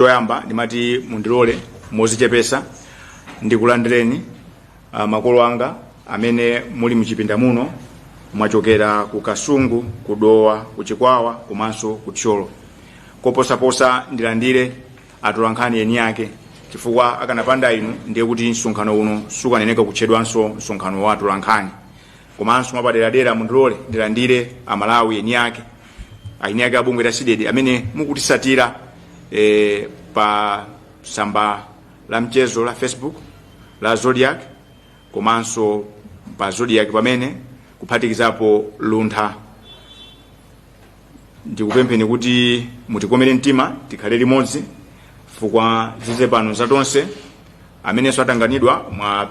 Toyamba ndimati mundilole mozichepesa ndikulandireni makolo anga amene muli mchipinda muno mwachokera ku Kasungu, kudowa, kuchikwawa komanso kutcholo. Koposaposa ndilandire atolankhani eni yake chifukwa akanapanda inu ndiye kuti msonkhano uno sukaneneka kutchedwanso msonkhano wa atolankhani. Komanso mwapaderadera mundilole ndilandire amalawi eni yake aini yake abungwe la SIDED amene mukutisatira pa samba la mchezo la Facebook la Zodiac komanso pa Zodiac pamene kuphatikizapo luntha. Ndikupempheni kuti mutikomere mtima tikhale limodzi chifukwa zize pano zatonse amene atanganidwa mwa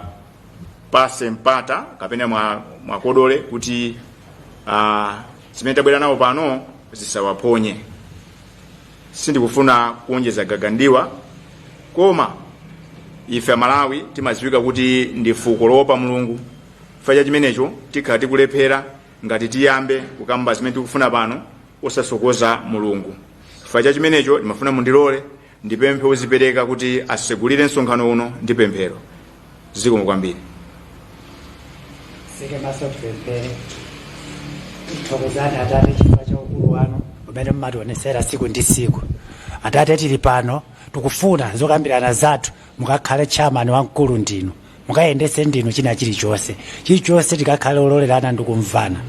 pase mpata kapena mwa kodole kuti zimene tabwera nawo pano zisawaphonye. Sindikufuna kuonjeza gagandiwa koma ife Malawi timaziwika kuti ndi fuko loopa Mulungu. Chifukwa chimenecho tikhala tikulephera ngati tiyambe kukamba zimene tikufuna pano osasokoza Mulungu. Chifukwa chimenecho ndimafuna mundilole ndipemphe ozipereka kuti asegulire msonkhano uno ndi pemphero. Zikomo kwambiri. Sike masopemphere thokozani Atate chifukwa cha ukulu wanu umene mmationesera siku ndi siku. Atate tili pano tikufuna zokambirana zathu mukakhale chairman wamkulu ndinu, mukayendese ndinu china chilichonse tikakhale ololerana ndi kumvana.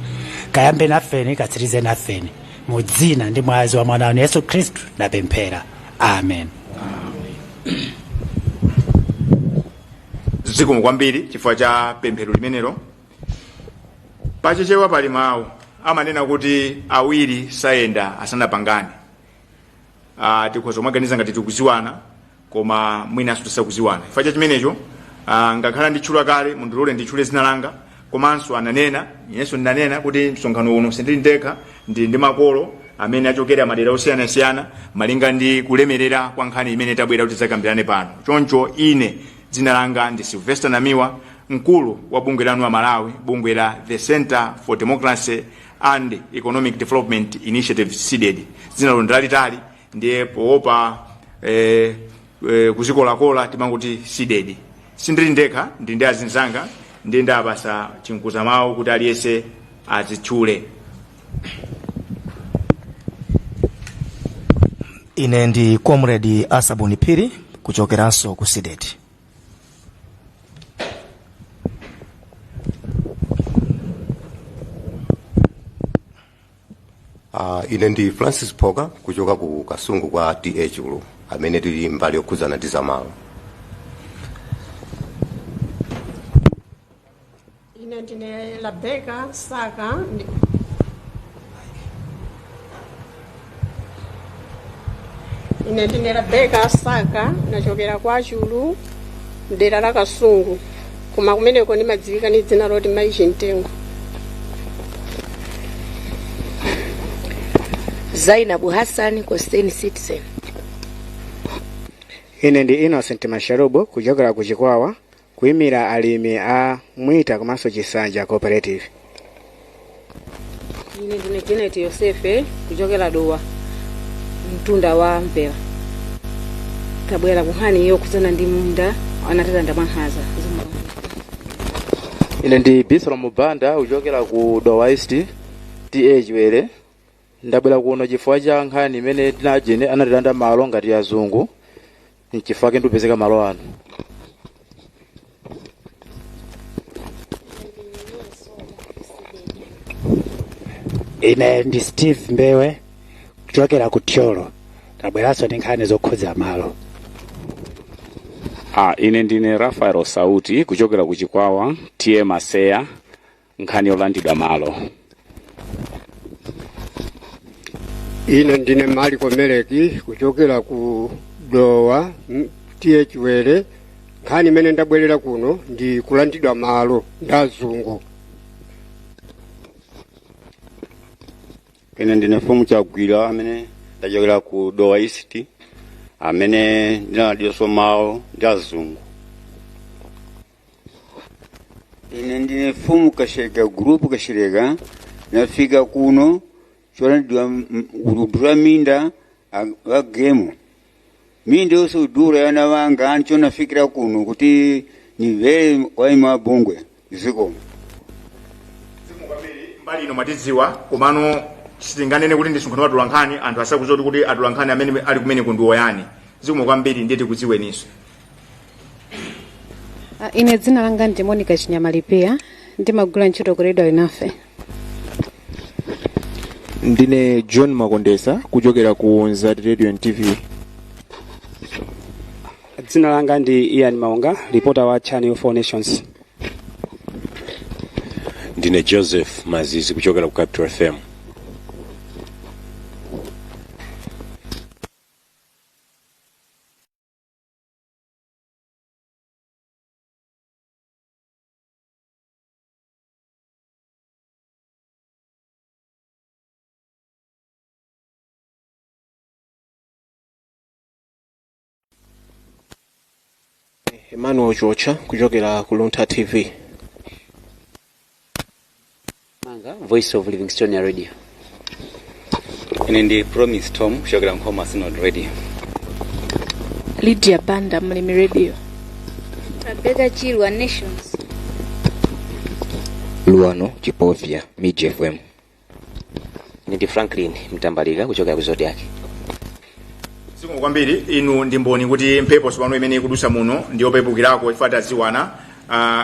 Kayambe nafeni katsirize nafeni mu dzina ndi mwazi wa mwana wanu Yesu Khristu ndapemphera. Amen. Zikomo kwambiri chifukwa cha pemphero limenelo. Pachichewa pali mawu amanena kuti awiri sayenda asanapangane. Tikhoza kumaganiza ngati tikuziwana koma mwinaso tisakuziwana. Chifukwa chimenecho ngakhala nditchula kale mundilole nditchule zina langa komanso ananena Yesu ndanena kuti msonkhano uno sindili ndekha ndi makolo amene achokera madera osiyanasiyana malinga ndi kulemerera kwa nkhani imene tabwera kuti zakambirane pano. Choncho ine dzina langa ndi Sylvester Namiwa, mkulu wa bungwe lanu wa Malawi, bungwe la The Center for Democracy and Economic Development Initiative SIDED. Dzina lalo ndalitali ndiye poopa kuzikolakola timanguti SIDED. Sindili ndekha ndi ndi azinzanga ndi ndabasa chinkuza mawu kuti aliyese azitchule. Ine ndi Comrade Asabuni Phiri kuchokeranso ku SIDED. Ine ndi Francis Poga kuchoka ku Kasungu kwa TH ulo amene tili mbali yokhuzana ndi zamalo. Ine ndine Labeka Saka nachokera kwa Chulu dera la Kasungu koma kumeneko ndimadziwika ndi dzina loti Maichintengo. Zainabu Hassan, Costein Citizen. Ine ndi Innocent Masharubo kuchokera ku Chikwawa kuyimira alimi a Mwita komanso Chisanja Cooperative. Ine ndine Janet Yosefe kuchokera Dowa mtunda wa Mvera. Tabwera kuhani yokhuzana ndi munda anatata ndamanhaza. Ine ndi Bisolo Mubanda kuchokera ku Dowa East TH were. Ndabwera kuno chifukwa cha nkhani imene tinajene anatilanda malo ngati azungu nchifukwa ke ndipezeka malo ano. Ine ndi Steve Mbewe kuchokera ku Tcholo. Tabweranso ndi nkhani zokhuza malo. Ine ndine Rafael Sauti kuchokera ku Chikwawa TM Aseya nkhani yolandidwa malo. Ine ndine Maliko Meleki kuchokera ku Dowa TH were nkhani imene ndabwerera kuno ndi kulandidwa malo ndazungu. Ine ndine Fumu Chagwira amene ndachokera ku Dowa East amene ndinalandidwa malo ndazungu. Ine ndine Fumu Kashega group Kashirega nafika kuno cholandidwa udura minda wa gemu mi ndio sudura yana wanga ancho nafikira kuno kuti nive waima bungwe ziko mbali ino matidziwa komano sitinganene kuti ndi msonkhano wa atolankhani anthu asakuzoti kuti atolankhani amene ali kumene kundiwo yani zikomo kwambiri ndiye tikudziweninso. Ine dzina langa ndi Monica Chinyamalipeya ndimagwira ntchito ku Radio Inafe. Ndine John Makondesa kuchokera ku Nzati Radio and TV. Dzina langa ndi Ian Maunga, reporter wa Channel 4 Nations. Ndine Joseph Mazizi kuchokera ku Capital FM. Emmanuel Chocha kuchokera ku Lunta TV. Manga Voice of Livingstone Radio. Ine ndi Promise Tom kuchokera Nkoma Synod Radio. Lydia Banda Mlimi Radio. Rebecca Chilwa Nations. Luano Chipofia Miji FM. Ndi Franklin Mtambalika kuchokera ku Zodiac. Zikomo kwambiri inu ndi mboni kuti mphepo sipano imene ikudusa muno ndiyo pepukirako ifata ziwana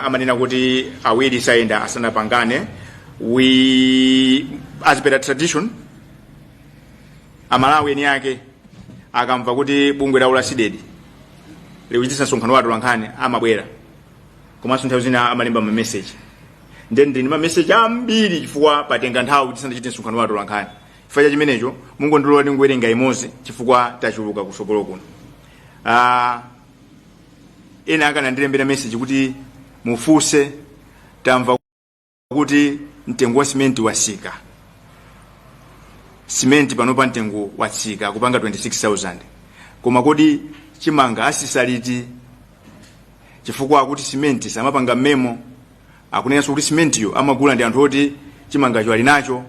amanena kuti awiri sayenda asanapangane. We as per tradition amalawi eni yake akamva kuti bungwe la ulasidedi likuchitisa msonkhano wa atolankhani amabwera komanso nthawi zina amalemba ma message ndi ma message ambiri chifukwa patenga nthawi kuti sanachite msonkhano wa atolankhani. Chifukwa chimenecho mungu ndilola ndingowerenga imodzi chifukwa tachuluka kusogolo kuno. Ena akanandilembera message kuti mufunse tamva kuti mtengo wa simenti wasika. Simenti panopa mtengo watsika kupanga 26,000. Koma kodi chimanga asisaliti chifukwa kuti simenti samapanga memo akunena kuti simenti yo amagula ndi anthu oti chimanga cho ali nacho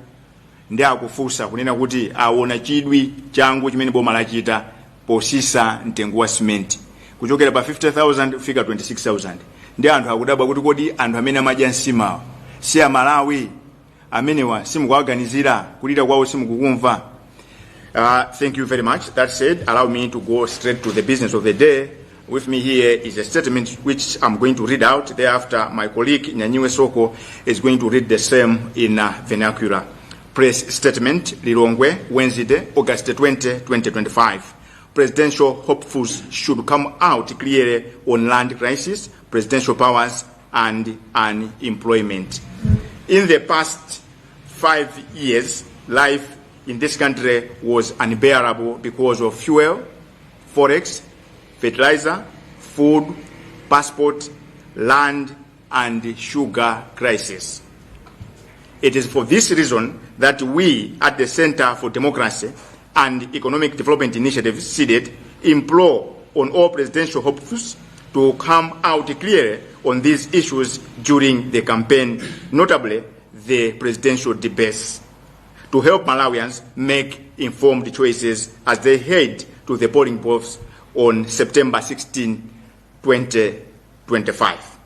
ndi akufunsa kunena kuti aona chidwi changu chimene boma lachita posisa mtengo wa simenti kuchokera pa 50,000 kufika 26,000. Ndi anthu akudabwa kuti kodi anthu amene amadya nsima si amalawi amenewa simukuwaganizira kulira kwawo simukukumva. Thank you very much. That said, allow me to go straight to the business of the day. With me here is a statement which I'm going to read out. Thereafter, my colleague Nyanyiwe Soko is going to read the same in vernacular. Press statement, Lilongwe, Wednesday, August 20, 2025. Presidential hopefuls should come out clearly on land crisis, presidential powers, and unemployment. In the past 5 years, life in this country was unbearable because of fuel, forex, fertilizer, food, passport, land, and sugar crisis. It is for this reason that we at the Center for Democracy and Economic Development Initiative, CDED, implore on all presidential hopefuls to come out clearly on these issues during the campaign, notably the presidential debates, to help Malawians make informed choices as they head to the polling booths on September 16, 2025.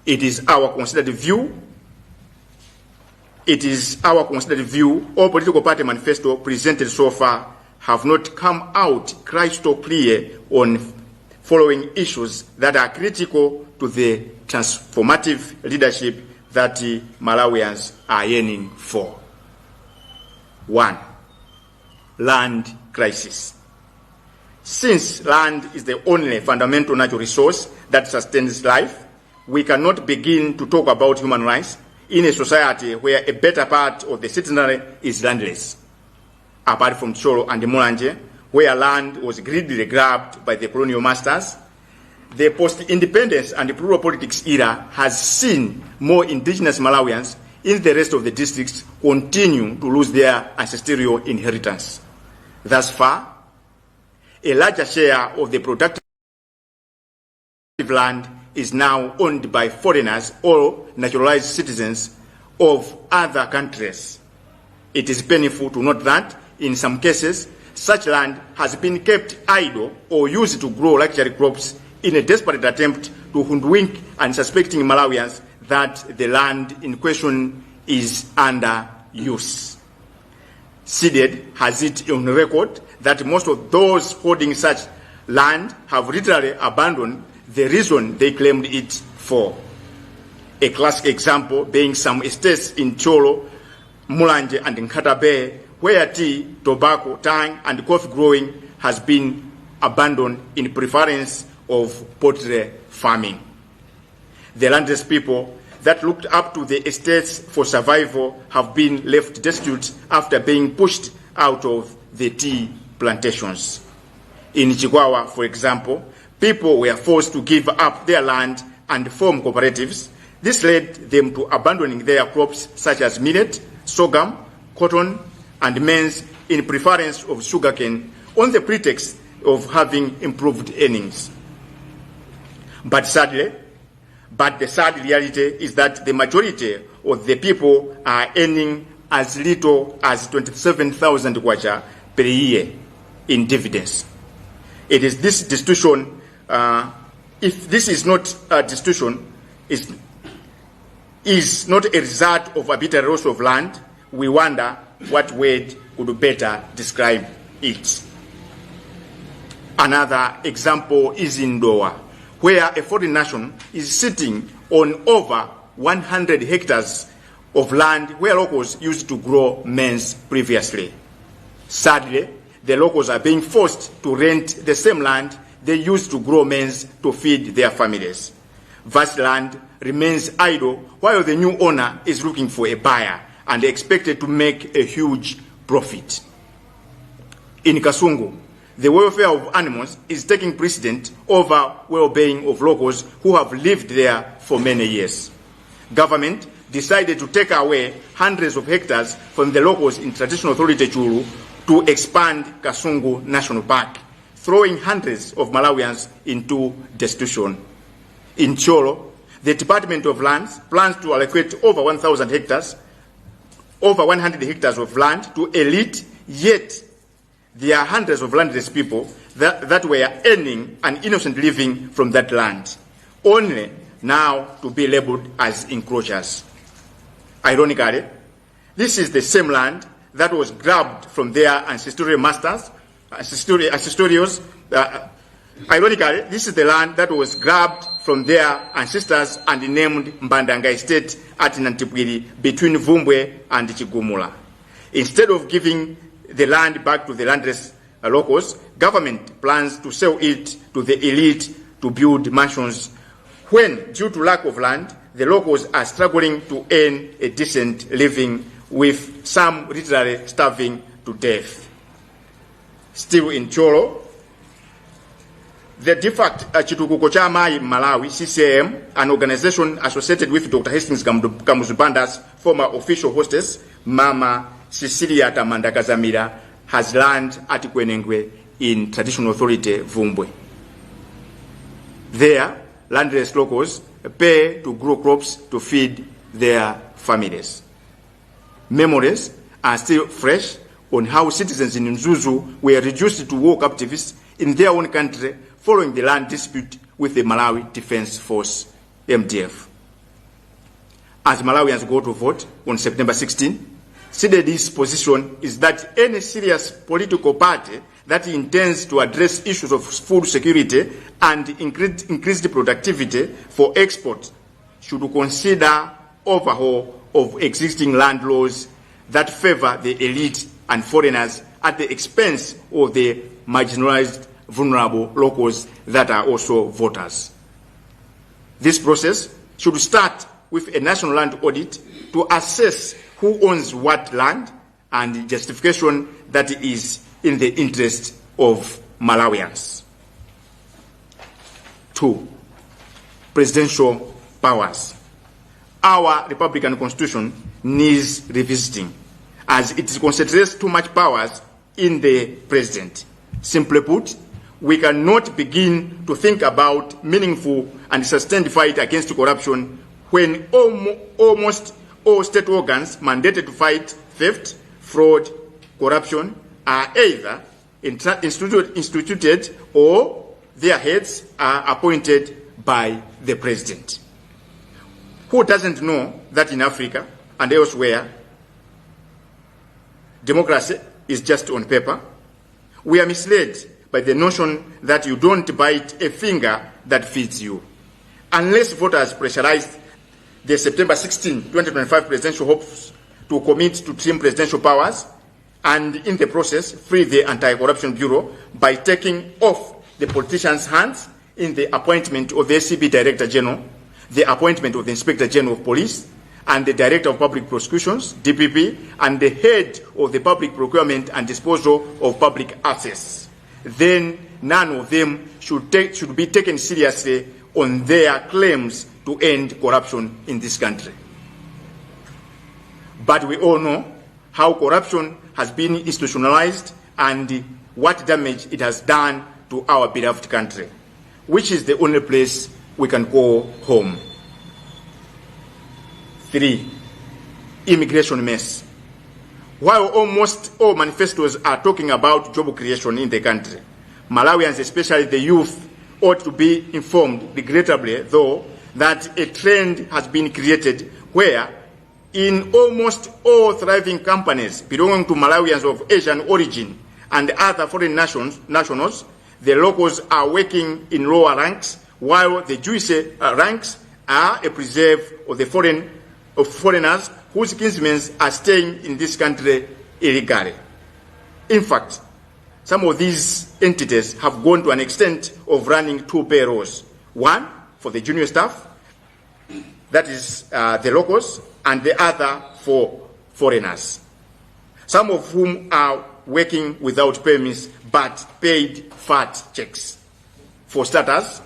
It is our considered view all political party manifesto presented so far have not come out crystal clear on following issues that are critical to the transformative leadership that Malawians are yearning for. 1. Land crisis. Since land is the only fundamental natural resource that sustains life, we cannot begin to talk about human rights in a society where a better part of the citizenry is landless. Apart from Cholo and Mulanje, where land was greedily grabbed by the colonial masters, the post-independence and plural politics era has seen more indigenous Malawians in the rest of the districts continue to lose their ancestral inheritance. Thus far, a larger share of the productive land is now owned by foreigners or naturalized citizens of other countries. It is painful to note that, in some cases, such land has been kept idle or used to grow luxury crops in a desperate attempt to hoodwink unsuspecting Malawians that the land in question is under use. SEDED has it on record that most of those holding such land have literally abandoned the reason they claimed it for. A classic example being some estates in Cholo, Mulanje and Nkata Bay, where tea, tobacco, tang and coffee growing has been abandoned in preference of poultry farming. The landless people that looked up to the estates for survival have been left destitute after being pushed out of the tea plantations. In Chikwawa, for example, people were forced to give up their land and form cooperatives. This led them to abandoning their crops such as millet, sorghum, cotton, and maize in preference of sugarcane on the pretext of having improved earnings. But the sad reality is that the majority of the people are earning as little as 27,000 kwacha per year in dividends. It is this destitution, if this is not a destitution, is not a result of arbitrary loss of land, we wonder what word could better describe it. Another example is in Dowa, where a foreign nation is sitting on over 100 hectares of land where locals used to grow maize previously. Sadly, the locals are being forced to rent the same land they used to grow maize to feed their families. Vast land remains idle while the new owner is looking for a buyer and expected to make a huge profit. In Kasungu, the welfare of animals is taking precedent over well-being of locals who have lived there for many years. Government decided to take away hundreds of hectares from the locals in Traditional Authority Chulu to expand Kasungu National Park, throwing hundreds of Malawians into destitution. In Cholo, the Department of Lands plans to allocate over 1,000 hectares, over 100 hectares of land to elite, yet there are hundreds of landless people that were earning an innocent living from that land, only now to be labeled as encroachers. Ironically, this is the same land that was grabbed from their ancestral masters, ironically, this is the land that was grabbed from their ancestors and named Mbandanga Estate at Nantipwiri between Vumbwe and Chigumula. Instead of giving the land back to the landless locals, government plans to sell it to the elite to build mansions when, due to lack of land, the locals are struggling to earn a decent living, with some literally starving to death. Still in Cholo, the DFACT Chitukuko cha Mai Malawi, CCM, an organization associated with Dr. Hastings Kamuzubanda's former official hostess, Mama Cecilia Tamanda Kazamira, has land at Kwenengwe in Traditional Authority Vumbwe. There, landless locals pay to grow crops to feed their families. Memories are still fresh on how citizens in Mzuzu were reduced to war captives in their own country following the land dispute with the Malawi Defense Force, MDF. As Malawians go to vote on September 16, CDD's position is that any serious political party that intends to address issues of food security and increased productivity for export should consider overhaul of existing land laws that favor the elite and foreigners at the expense of the marginalized, vulnerable locals that are also voters. This process should start with a national land audit to assess who owns what land and justification that is in the interest of Malawians. 2. Presidential powers. Our Republican Constitution needs revisiting, as it concentrates too much powers in the president. Simply put, we cannot begin to think about meaningful and sustained fight against corruption when almost all state organs mandated to fight theft, fraud, corruption are either instituted or their heads are appointed by the president. Who doesn't know that in Africa and elsewhere, democracy is just on paper? We are misled by the notion that you don't bite a finger that feeds you. Unless voters pressurized the September 16, 2025 presidential hopes to commit to trim presidential powers and in the process free the Anti-Corruption Bureau by taking off the politicians' hands in the appointment of the SCB Director General, the appointment of the Inspector General of Police, and the Director of Public Prosecutions, DPP, and the head of the Public Procurement and Disposal of Public Assets. Then none of them should be taken seriously on their claims to end corruption in this country. But we all know how corruption has been institutionalized and what damage it has done to our beloved country, which is the only place we can call home. 3, immigration mess. While almost all manifestos are talking about job creation in the country, Malawians, especially the youth, ought to be informed, regrettably though, that a trend has been created where in almost all thriving companies belonging to Malawians of Asian origin and other foreign nationals, the locals are working in lower ranks, while the Jewish ranks are a preserve of the foreigners whose kinsmen are staying in this country illegally. In fact, some of these entities have gone to an extent of running 2 payrolls. One for the junior staff, that is the locals, and the other for foreigners, some of whom are working without permits but paid fat checks. For starters,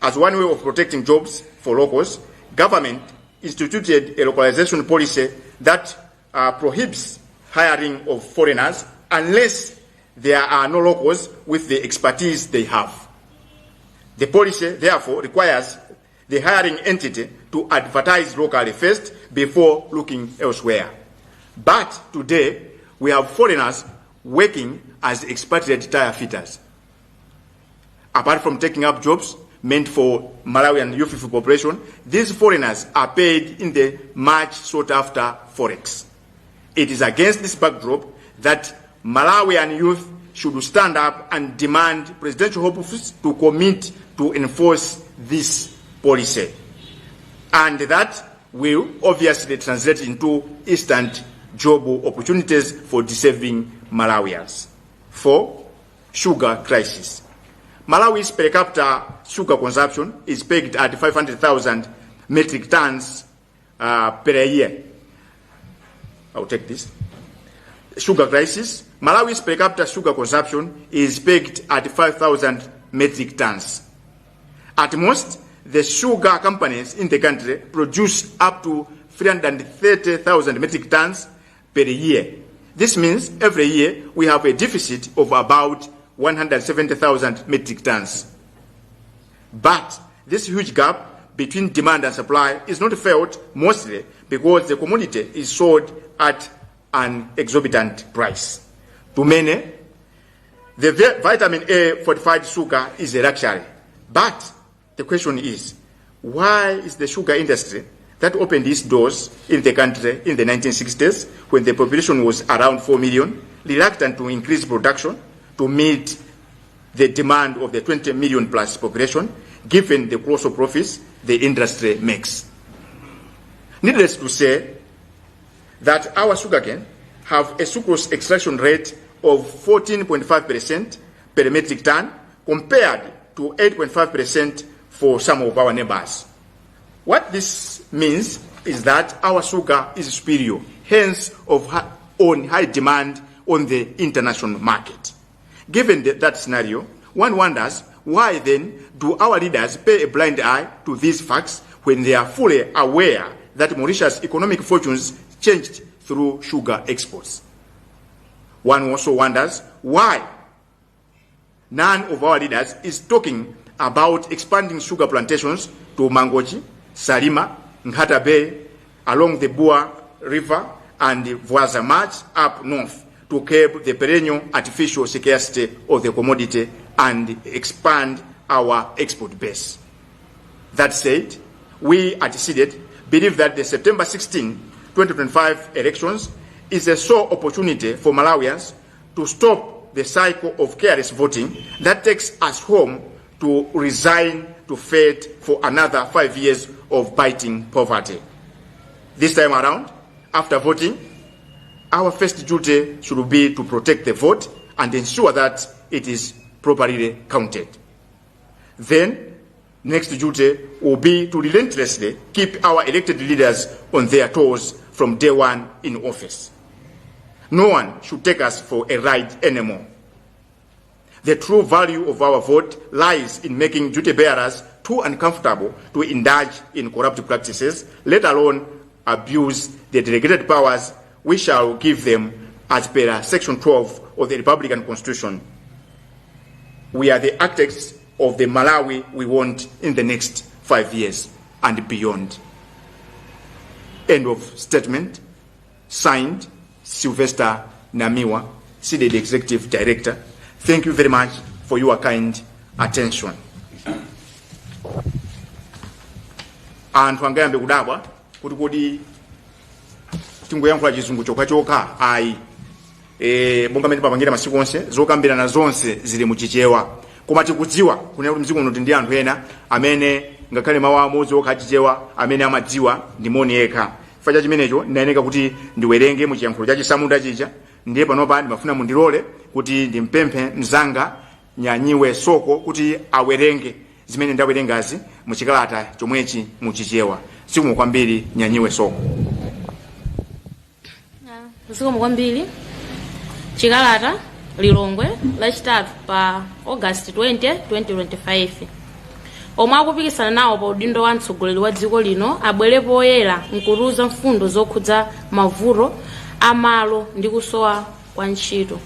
as one way of protecting jobs for locals, government instituted a localization policy that prohibits hiring of foreigners unless there are no locals with the expertise they have. The policy, therefore, requires the hiring entity to advertise locally first before looking elsewhere. But today, we have foreigners working as expatriate tire fitters. Apart from taking up jobs meant for Malawian youthful population, these foreigners are paid in the much sought after forex. It is against this backdrop that Malawian youth should stand up and demand presidential hopes to commit to enforce this policy. And that will obviously translate into instant job opportunities for deserving Malawians. 4, sugar crisis. Malawi's per capita sugar consumption is pegged at 500,000 metric tons per year. I'll take this. Sugar crisis. Malawi's per capita sugar consumption is pegged at 5,000 metric tons. At most, the sugar companies in the country produce up to 330,000 metric tons per year. This means every year we have a deficit of about 170,000 metric tons. But this huge gap between demand and supply is not felt mostly because the commodity is sold at an exorbitant price. To many, the vitamin A fortified sugar is a luxury. But the question is, why is the sugar industry that opened its doors in the country in the 1960s, when the population was around 4 million, reluctant to increase production to meet the demand of the 20 million plus population, given the colossal profits the industry makes? Needless to say that our sugarcane have a sucrose extraction rate of 14.5% per metric ton compared to 8.5% for some of our neighbors. What this means is that our sugar is superior, hence on high demand on the international market. Given that scenario, one wonders why then do our leaders pay a blind eye to these facts when they are fully aware that Mauritius' economic fortunes changed through sugar exports. One also wonders why none of our leaders is talking about expanding sugar plantations to Mangochi, Salima, Nhata Bay, along the Bua River and Vuaza March up north to curb the perennial artificial scarcity of the commodity and expand our export base. That said, we at SEDED believe that the September 16, 2025 elections is a sole opportunity for Malawians to stop the cycle of careless voting that takes us home to resign to fate for another 5 years of biting poverty. This time around, after voting, our first duty should be to protect the vote and ensure that it is properly counted. Then, next duty will be to relentlessly keep our elected leaders on their toes from day one in office. No one should take us for a ride anymore. The true value of our vote lies in making duty bearers too uncomfortable to indulge in corrupt practices, let alone abuse the delegated powers we shall give them as per Section 12 of the Republican Constitution. We are the architects of the Malawi we want in the next 5 years and beyond. End of statement. Signed, Sylvester Namiwa, SEDED Executive Director. Thank you very much for your kind attention. Anthu angayambe kudabwa kuti kodi tingoyankhula chizungu chokha ayi monga mmene papangira masiku onse zokambirana zonse zili muchichewa koma tikudziwa kunena kuti mdziko muno ndi anthu ena amene ngakhale mawu amodzi okha chichewa amene amadziwa ndi moni yekha. Chifukwa chimenecho ndinayeneka kuti ndiwerenge mu chiyankhulo cha chisamunda chija, ndiye panopa ndimafuna mundilole kuti ndimpemphe mzanga Nyanyiwe Soko kuti awerenge zimene ndawerengazi mu chikalata chomwechi mu chichewa. Zikomo kwambiri Nyanyiwe Soko. Zikomo kwambiri. Chikalata Lilongwe lachitatu pa August 20, 2025. Omwe akupikisana nawo pa udindo wa mtsogoleri wa dziko lino abwere poyera nkuruza mfundo zokhudza mavuto amalo ndi kusowa kwa ntchito.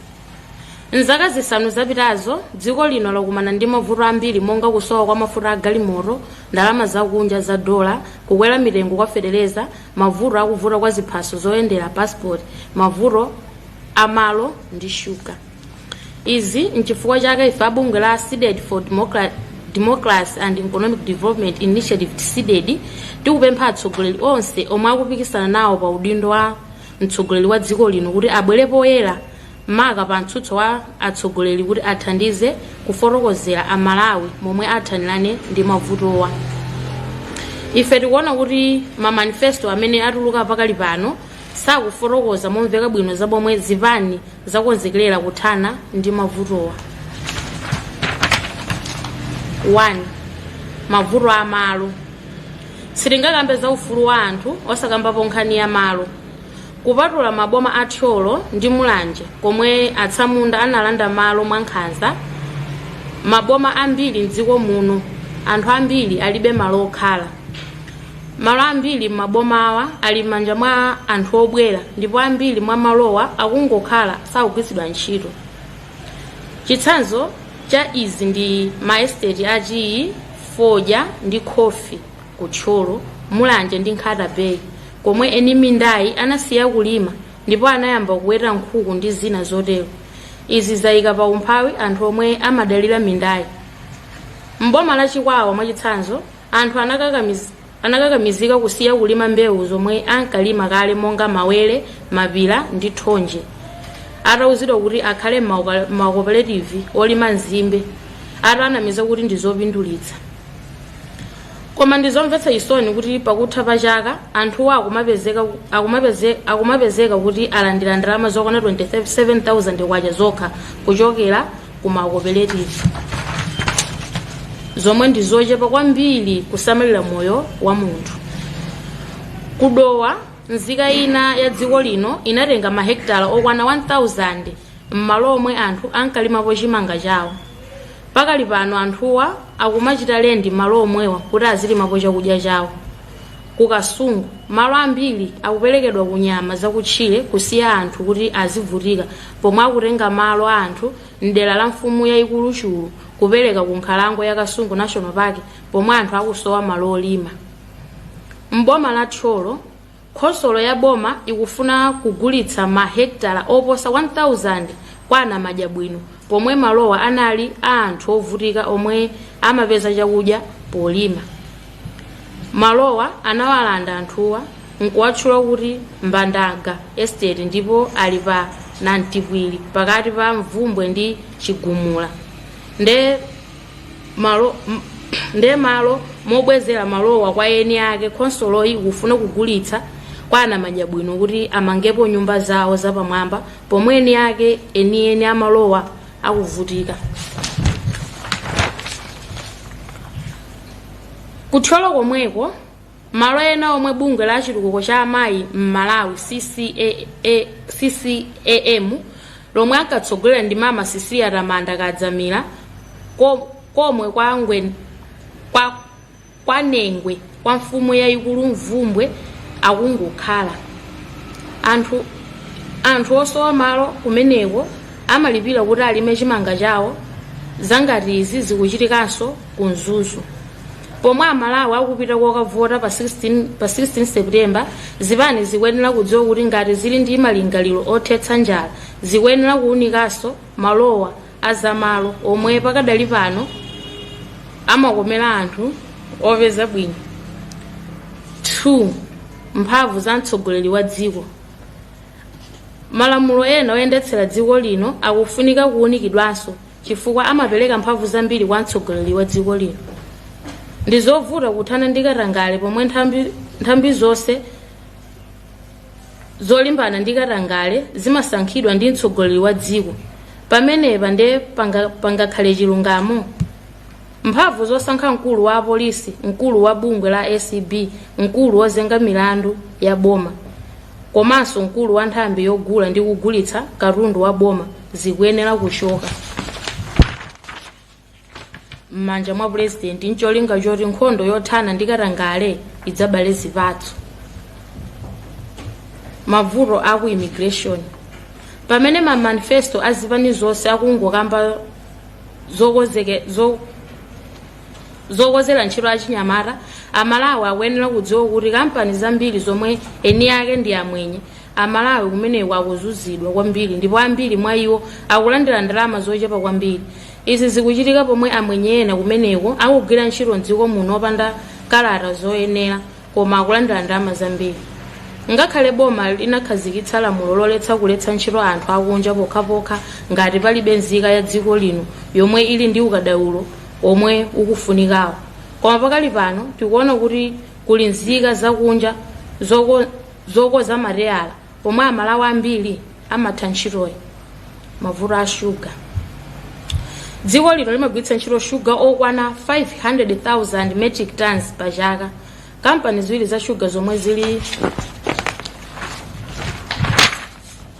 Nzaka zisanu zapitazo dziko lino lakumana ndi mavuto ambiri monga kusowa kwa mafuta a galimoto, ndalama zakunja za dola, kukwera mitengo kwa fetereza, mavuto akuvuta kwa ziphaso zoyendera passport, mavuto amalo ndi shuga. Izi nchifukwa chake ife abungwe la SEDED for Democracy and Economic Development Initiative SEDED tikupempha atsogoleri onse omwe akupikisana nawo pa udindo wa mtsogoleri wa dziko lino kuti abwere poyera maka pa mtsutso wa atsogoleri kuti athandize kufotokozera amalawi momwe athanirane ndi mavutowa. Ife tikuona kuti mamanifesto amene atuluka pakali pano sakufotokoza momveka bwino za pomwe zipani zakonzekerera kuthana ndi mavutowa. 1. Mavuto amalo. Sitingakambe za ufulu wa anthu osakambapo nkhani ya malo. Kupatula maboma athyolo ndi mulanje komwe atsamunda analanda malo mwankhanza, maboma ambiri mdziko muno anthu ambiri alibe malo okhala. Malo ambiri maboma awa ali m'manja mwa anthu obwera ndipo ambiri mwa malowa akungokhala sakugwiritsidwa ntchito. Chitsanzo cha izi ndi maestate a GE, Fodya ndi Khofi kuthyolo, mulanje ndi Nkhata Bay komwe eni mindayi anasiya kulima ndipo anayamba kuweta nkhuku ndi zina zotero. Izi zayika pa umphawi anthu omwe amadalira mindayi. Mboma la Chikwawa mwachitsanzo anthu anakakamizika kusiya kulima mbewu zomwe ankalima kale monga mawere, mapira ndi thonje. Atawuzidwa kuti akhale macooperative olima nzimbe, atanamiza kuti ndizopindulitsa. Koma ndizomvetsa chisoni kuti pakutha pa chaka anthuwa akumapezeka kuti alandira ndalama zokwana 27,000 kwacha zokha kuchokera ku macooperative, zomwe ndizochepa kwambiri kusamalira moyo wa munthu. Kudowa nzika ina ya dziko lino inatenga mahekitala okwana 1,000 m'malo omwe anthu ankalimapo chimanga chawo. Pakali pano anthuwa akumachita lendi malo omwewa kuti azilimapo chakudya chawo. Ku Kasungu malo ambiri akuperekedwa ku nyama zakutchire kusiya anthu kuti azivutika pomwe akutenga malo a anthu mdera la mfumu yayikulu chulu kupereka ku nkhalango ya Kasungu National Park pomwe anthu akusowa malo olima. Mboma la Thyolo khonsolo ya boma ikufuna kugulitsa mahekitala oposa 1000 kwa anamadya bwino, pomwe malowa anali a anthu ovutika omwe amapeza chakudya polima. Malowa anawalanda anthuwa nkuwatchula kuti Mbandaga Estate ndipo ali pa Nantipwili pakati pa Mvumbwe ndi Chigumula. Nde malo mobwezera malowa kwa eni ake khonsolo ikufuna kugulitsa kwa anamadya bwino kuti amangepo nyumba zawo zapamwamba, pomwe eni ake eni amalowa akuvutika. Kuthyola komweko malo ena omwe bungwe la chitukuko cha amayi m'Malawi CCAM lomwe akatsogolera ndi mama Cecilia Ramanda Kadzamira komwe kwa Nengwe kwa mfumu yayikulu Mvumbwe akungokhala. Anthu osowa malo kumeneko amalipira kuti alime chimanga chawo, zangati izi zikuchitikanso ku Mzuzu. Pomwe amalawi akupita kokavota pa 16 September, zipani zikuyenera kudziwa kuti ngati zili ndi malingaliro othetsa njala zikuyenera kuwunikanso malowa azamalo omwe pakadali pano amakomera anthu opeza bwino. 2. Mphamvu za mtsogoleri wa dziko. Malamulo ena oyendetsera dziko lino akufunika kuwunikidwanso chifukwa amapereka mphamvu zambiri kwa mtsogoleri wa dziko lino. Ndizovuta kuthana ndi katangale pomwe nthambi zonse zolimbana ndi katangale zimasankhidwa ndi mtsogoleri wa dziko. Pamenepa nde pangakhale chilungamo. Mphamvu zosankha mkulu wa apolisi, mkulu wa bungwe la ACB, mkulu wozenga milandu ya boma, komanso mkulu wa nthambi yogula ndi kugulitsa katundu wa boma zikuyenera kuchoka m'manja mwa president ncholinga choti nkhondo yothana ndi katangale idzabale zipatso. Mavuto aku immigration. Pamene ma manifesto azipani zonse akungokamba zokozera ntchito achinyamata, amalawi akuyenera kudziwa kuti kampani zambiri zomwe eni ake ndi amwenye amalawi kumeneko akuzuzidwa kwambiri ndipo ambiri mwa iwo akulandira ndalama zochepa kwambiri. Izi zikuchitika pomwe amwenye ena kumeneko akugwira ntchito mdziko muno opanda kalata zoyenera koma akulandira ndalama zambiri. Ngakhale boma linakhazikitsa lamulo loletsa kuletsa ntchito anthu akunja pokhapokha ngati palibe nzika ya dziko lino yomwe ili ndi ukadaulo omwe ukufunikawo, koma pakali pano tikuona kuti kuli nzika zakunja zokoza materiala pomwe amalawi ambiri amatha ntchitoyi. Mavuto a shuga. Dziko lino limagwiritsa ntchito shuga okwana 500,000 metric tons pa chaka. Kampani ziwiri za shuga zomwe zili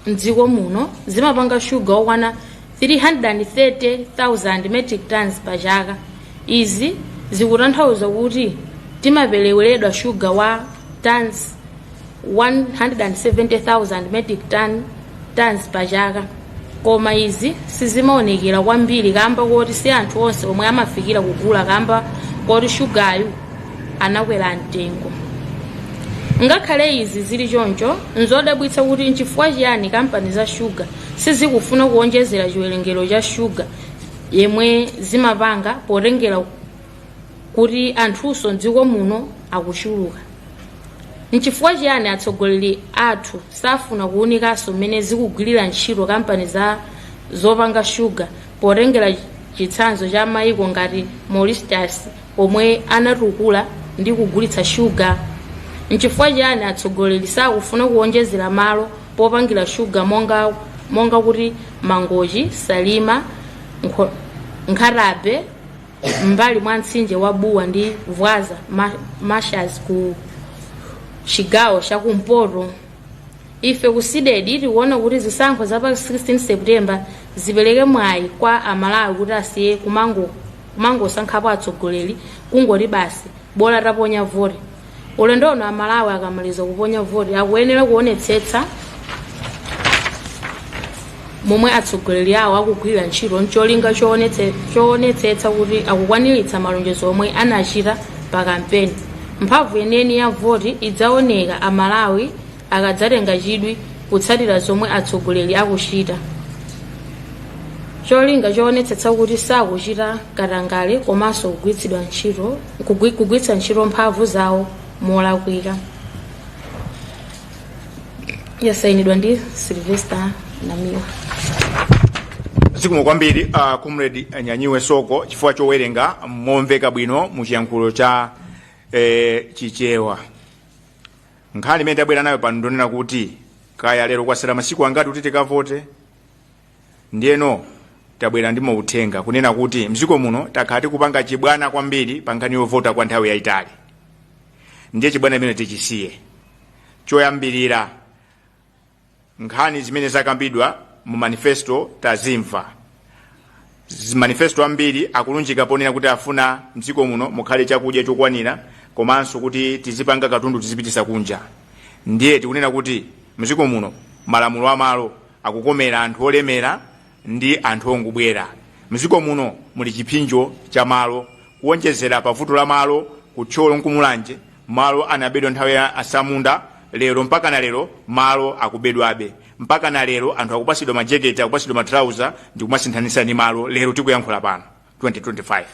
mdziko muno zimapanga shuga okwana 330,000 metric tons pa chaka. Izi zikutanthauza kuti timapereweredwa shuga wa tons 170,000 metric tons pa chaka, koma izi sizimaonekera kwambiri kamba kuti si anthu onse omwe amafikira kugula kamba kuti shugayu anakwera mtengo. Ngakhale izi zili choncho, nzodabwitsa kuti nchifukwa chiyani kampani za shuga sizikufuna kuonjezera chiwerengero cha shuga yemwe zimapanga potengera kuti anthunso mdziko muno akuchuluka. Nchifukwa chiyani atsogoleri athu safuna kuwunikanso mmene zikugwirira ntchito kampani zopanga shuga potengera chitsanzo cha mayiko ngati Mauritius omwe anatukula ndi kugulitsa shuga. Nchifukwa chiyani atsogoleri sakufuna kuonjezera malo popangira shuga monga kuti Mangochi, Salima, Nkhatabe mbali mwa mtsinje wa Buwa ndi Vwaza Mashas ku chigawo chakumpoto. Ife kusidedi tikuona kuti zisankho za pa 16 September zipereke mwayi kwa amalawi kuti asiye kumangosankhapo atsogoleri kungoti basi bola taponya voti. Ulendo uno amalawi akamaliza kuponya voti akuyenera kuonetsetsa momwe atsogoleri awo akugwirira ntchito ncholinga choonetsetsa kuti akukwaniritsa malonjezo omwe anachita pa kampeni. mphamvu yeniyeni ya voti idzaoneka amalawi akadzatenga chidwi kutsatira zomwe atsogoleri akuchita, cholinga choonetsetsa kuti sakuchita katangale komanso kugwiritsa ntchito mphamvu zawo molakwika. Yasayinidwa ndi Sylvester Namiwa. Zikomo kwambiri Comrade Nyanyiwe Soko chifukwa chowerenga momveka bwino mu chiyankhulo cha chichewa. Nkhani imene tabwera nayo pano ndonena kuti kaya lero kwasera masiku angati kuti tikavote, ndiyeno tabwera ndi mauthenga kunena kuti mdziko muno takhala tikupanga chibwana kwambiri pa nkhani yovota kwa nthawi yayitali. Ndiye chibwana imene tichisiye. Choyambirira nkhani zimene zakambidwa mu manifesto tazimva. Manifesto ambiri akulunjika ponena kuti afuna mdziko muno mukhale chakudya chokwanira komanso kuti tizipanga katundu tizipitisa kunja. Ndiye tikunena kuti mdziko muno malamulo amalo akukomera anthu olemera ndi anthu ongubwera. Mdziko muno muli chipinjo cha malo kuonjezera pavuto la malo kutcholo nkumulanje malo anabedwa nthawi ya asamunda, lero mpaka na lero malo akubedwabe. Mpaka na lero anthu akupasidwa majeketi, akupasidwa matrauza ndi kumasinthanisa ndi malo lero tikuyankhula pano 2025.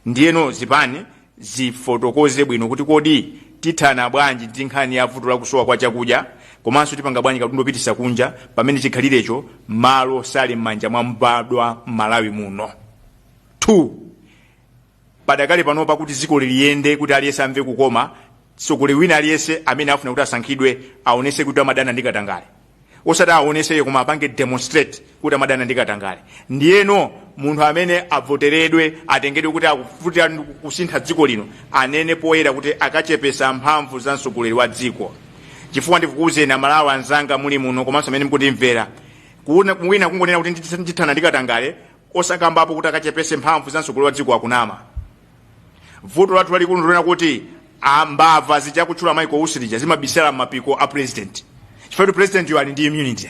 Ndiyeno zipani zifotokoze bwino kuti kodi tithana bwanji ndi nkhani ya vuto la kusowa kwa chakudya komanso tipanga bwanji katundu opitisa kunja pamene chikhalirecho malo sali m'manja mwa mbadwa Malawi muno. 2. Padakale panopa kuti dziko liyende kuti aliyese amve kukoma, tsogoleri wina aliyese amene afuna kuti asankhidwe aonese kuti amadana ndi katangale. Osati aonese koma apange demonstrate kuti amadana ndi katangale. Ndiyeno munthu amene avoteredwe atengedwe kuti akufutira kusintha dziko lino anene poyera kuti akachepesa mphamvu za mtsogoleri wa dziko. Chifukwa ndikukuwuzeni Amalawi anzanga muli muno komanso amene mukutimvera, wina kungonena kuti ndithana ndi katangale osakambapo kuti akachepese mphamvu za mtsogoleri wa dziko akunama. Vuto lathu lalikulu ndilona kuti mbava zichakutchula Michael Usirija zimabisala m'mapiko a president. Chifukwa president ali ndi immunity.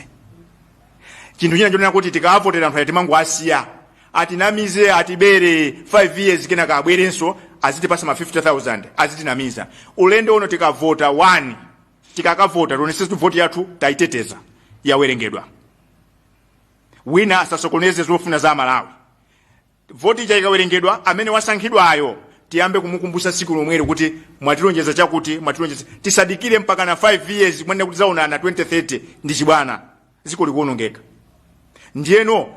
Chinthu china chonena kuti tikavotera anthu atimango asiya atinamize atibere 5 years kenaka abwerenso azitipasa ma 50,000 azitinamiza. Ulendo uno tikavota 1 tikakavota tionese voti yathu taiteteza yawerengedwa. Wina asasokoneze zofuna za Malawi. Voti ikawerengedwa amene wasankhidwayo tiyambe kumukumbusa siku lomwero kuti mwatilonjeza chakuti mwatilonjeza tisadikire mpaka na 5 years mwene kuti zaona na 2030 ndi chibwana ziko likuonongeka. Ndiyeno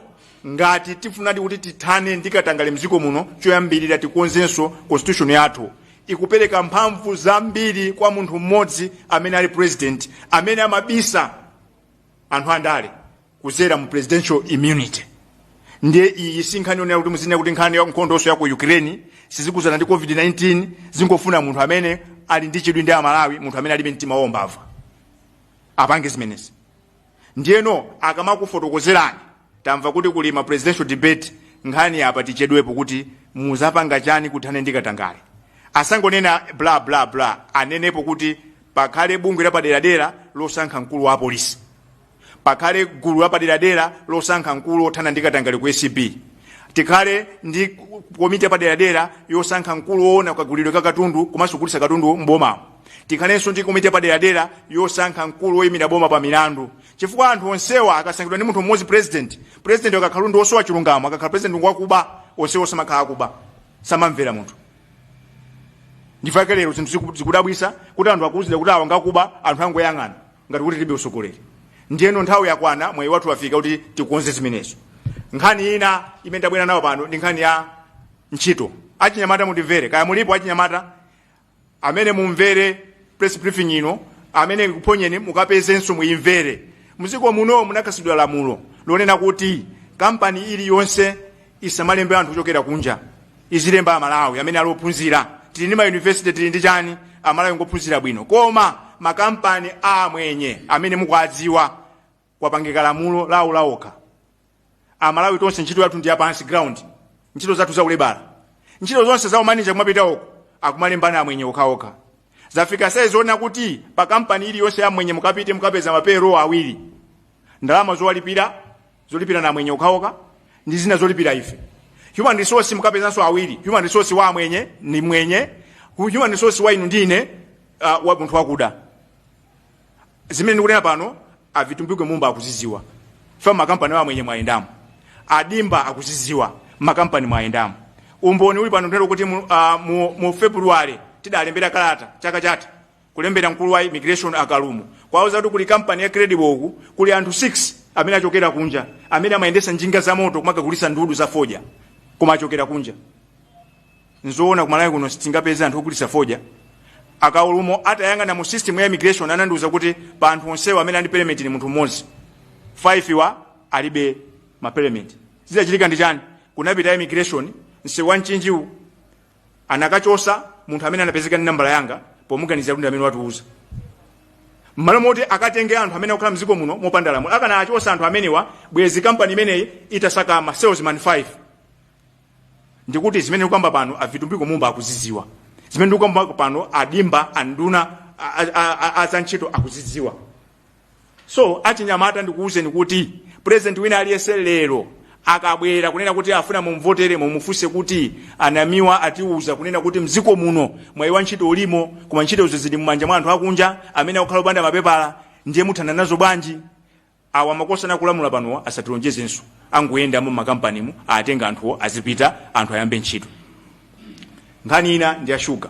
ngati tifunadi kuti tithane ndi katangale mziko muno choyambirira tikonzenso constitution yathu ikupereka mphamvu zambiri kwa munthu mmodzi amene ali president amene amabisa anthu andale kuzera mu presidential immunity. Ndiye iyi sinkhani onera kuti muzine kuti nkhani ya nkhondonso ya ku Ukraine sizikuzana ndi COVID-19 zingofuna munthu amene ali ndi chidwi ndi Amalawi, munthu amene alibe mtima wombava apange zimenezi. Ndiyeno akamakufotokozerani tamva kuti kuli ma presidential debate nkhani apa tichedwepo kuti muzapanga chani kuthane ndi katangale. Asangonena bla bla bla, anenepo kuti pakhale bungwe lapaderadera losankha mkulu wa polisi, pakhale gulu lapaderadera losankha mkulu othana ndi katangale ku ACP, tikhale ndi komiti yapaderadera yosankha mkulu woona kagulidwe ka katundu komanso kulisa katundu mboma, tikhalenso ndi komiti yapaderadera yosankha mkulu woyimira boma pa milandu. Chifukwa anthu onsewa akasankhidwa ndi munthu mmodzi president akakhala ndi osowa chilungamo, akakhala president wakuba onsewa samakhala kuba samamvera munthu. Ndifake lero zinthu zikudabwisa kuti anthu akuwuzira kuti awa ngakuba anthu angoyang'ana ngati kuti libe usogoleri. Ndiyeno nthawi yakwana mwayi wathu wafika kuti tikonze zimenezo. Nkhani ina imene ndabwera nayo pano ndi nkhani ya ntchito. Achinyamata mutimvere, kaya mulipo achinyamata amene mumvere press briefing ino, amene kuponyeni mukapezenso muimvere. Muziko muno munakasidwa lamulo lonena kuti kampani iliyonse isamalembe anthu kuchokera kunja, izilemba Amalawi amene alophunzira. Tili ndi ma university, tili ndi chani, Amalawi ngophunzira bwino. Koma makampani amwenye amene mukuadziwa kwapangika lamulo lawo laokha. Amalawi tonse ntchito yathu ndi ya pansi ground, ntchito zathu za ulebala. Ntchito zonse za umanager kumapita uko akumalembana amwenye okhaokha. Zafika saizi ona kuti pa kampani iliyonse amwenye mukapite mukapeza mapero awiri. Ndalama zolipira na amwenye okhaokha ndi zina zolipira ife. Human resource mukapezanso awiri, human resource wa amwenye ni mwenye, human resource wa inu ndine wa munthu wakuda zimene ndikunena pano avitumbike mumba akuziziwa fa makampani wa mwenye mwaendamo adimba akuziziwa makampani mwaendamo umboni uli pano ndero kuti mu February tidalembera kalata chaka chati kulembera mkulu wa immigration akalumu kwauza kuti kuli kampani ya Credible uku kuli anthu 6 amene achokera kunja amene amayendesa njinga za moto kumakagulisa ndudu za foja koma achokera kunja nzoona kumalawi kuno sitingapeza anthu ogulisa foja akaulumo atayangana mu system ya immigration anandiuza kuti pa anthu onsewa amene andi permit ni munthu mmodzi 5 wa alibe ma permit zidachitika ndi chani kunapita immigration nsewa nchinjiu anakachosa munthu amene anapezeka ndi nambala yanga pomuganiza kuti amene watuuza mmalo moti akatenge anthu amene akukhala mziko muno mopanda lamulo akana achosa anthu amenewa bwezi company imeneyi itasaka ma salesman 5 ndikuti zimene ukamba pano avitumbiko mumba akuziziwa zimene ukamba pano adimba anduna azantchito akuziziwa so achinyamata ndikuuze kuti president wina aliyese lero akabwera kunena kuti afuna mumvotere mumufuse kuti anamiwa atiuza kunena kuti mziko muno mwayiwa ntchito ulimo koma ntchito zili mmanja mwa anthu akunja amene akukhala opanda mapepala ndiye muthana nazo bwanji awa makosa nakulamula panowa asatilonjezenso angoyenda mu makampani mu atenga anthuwo azipita anthu ayambe ntchito nkhani ina ndi ashuga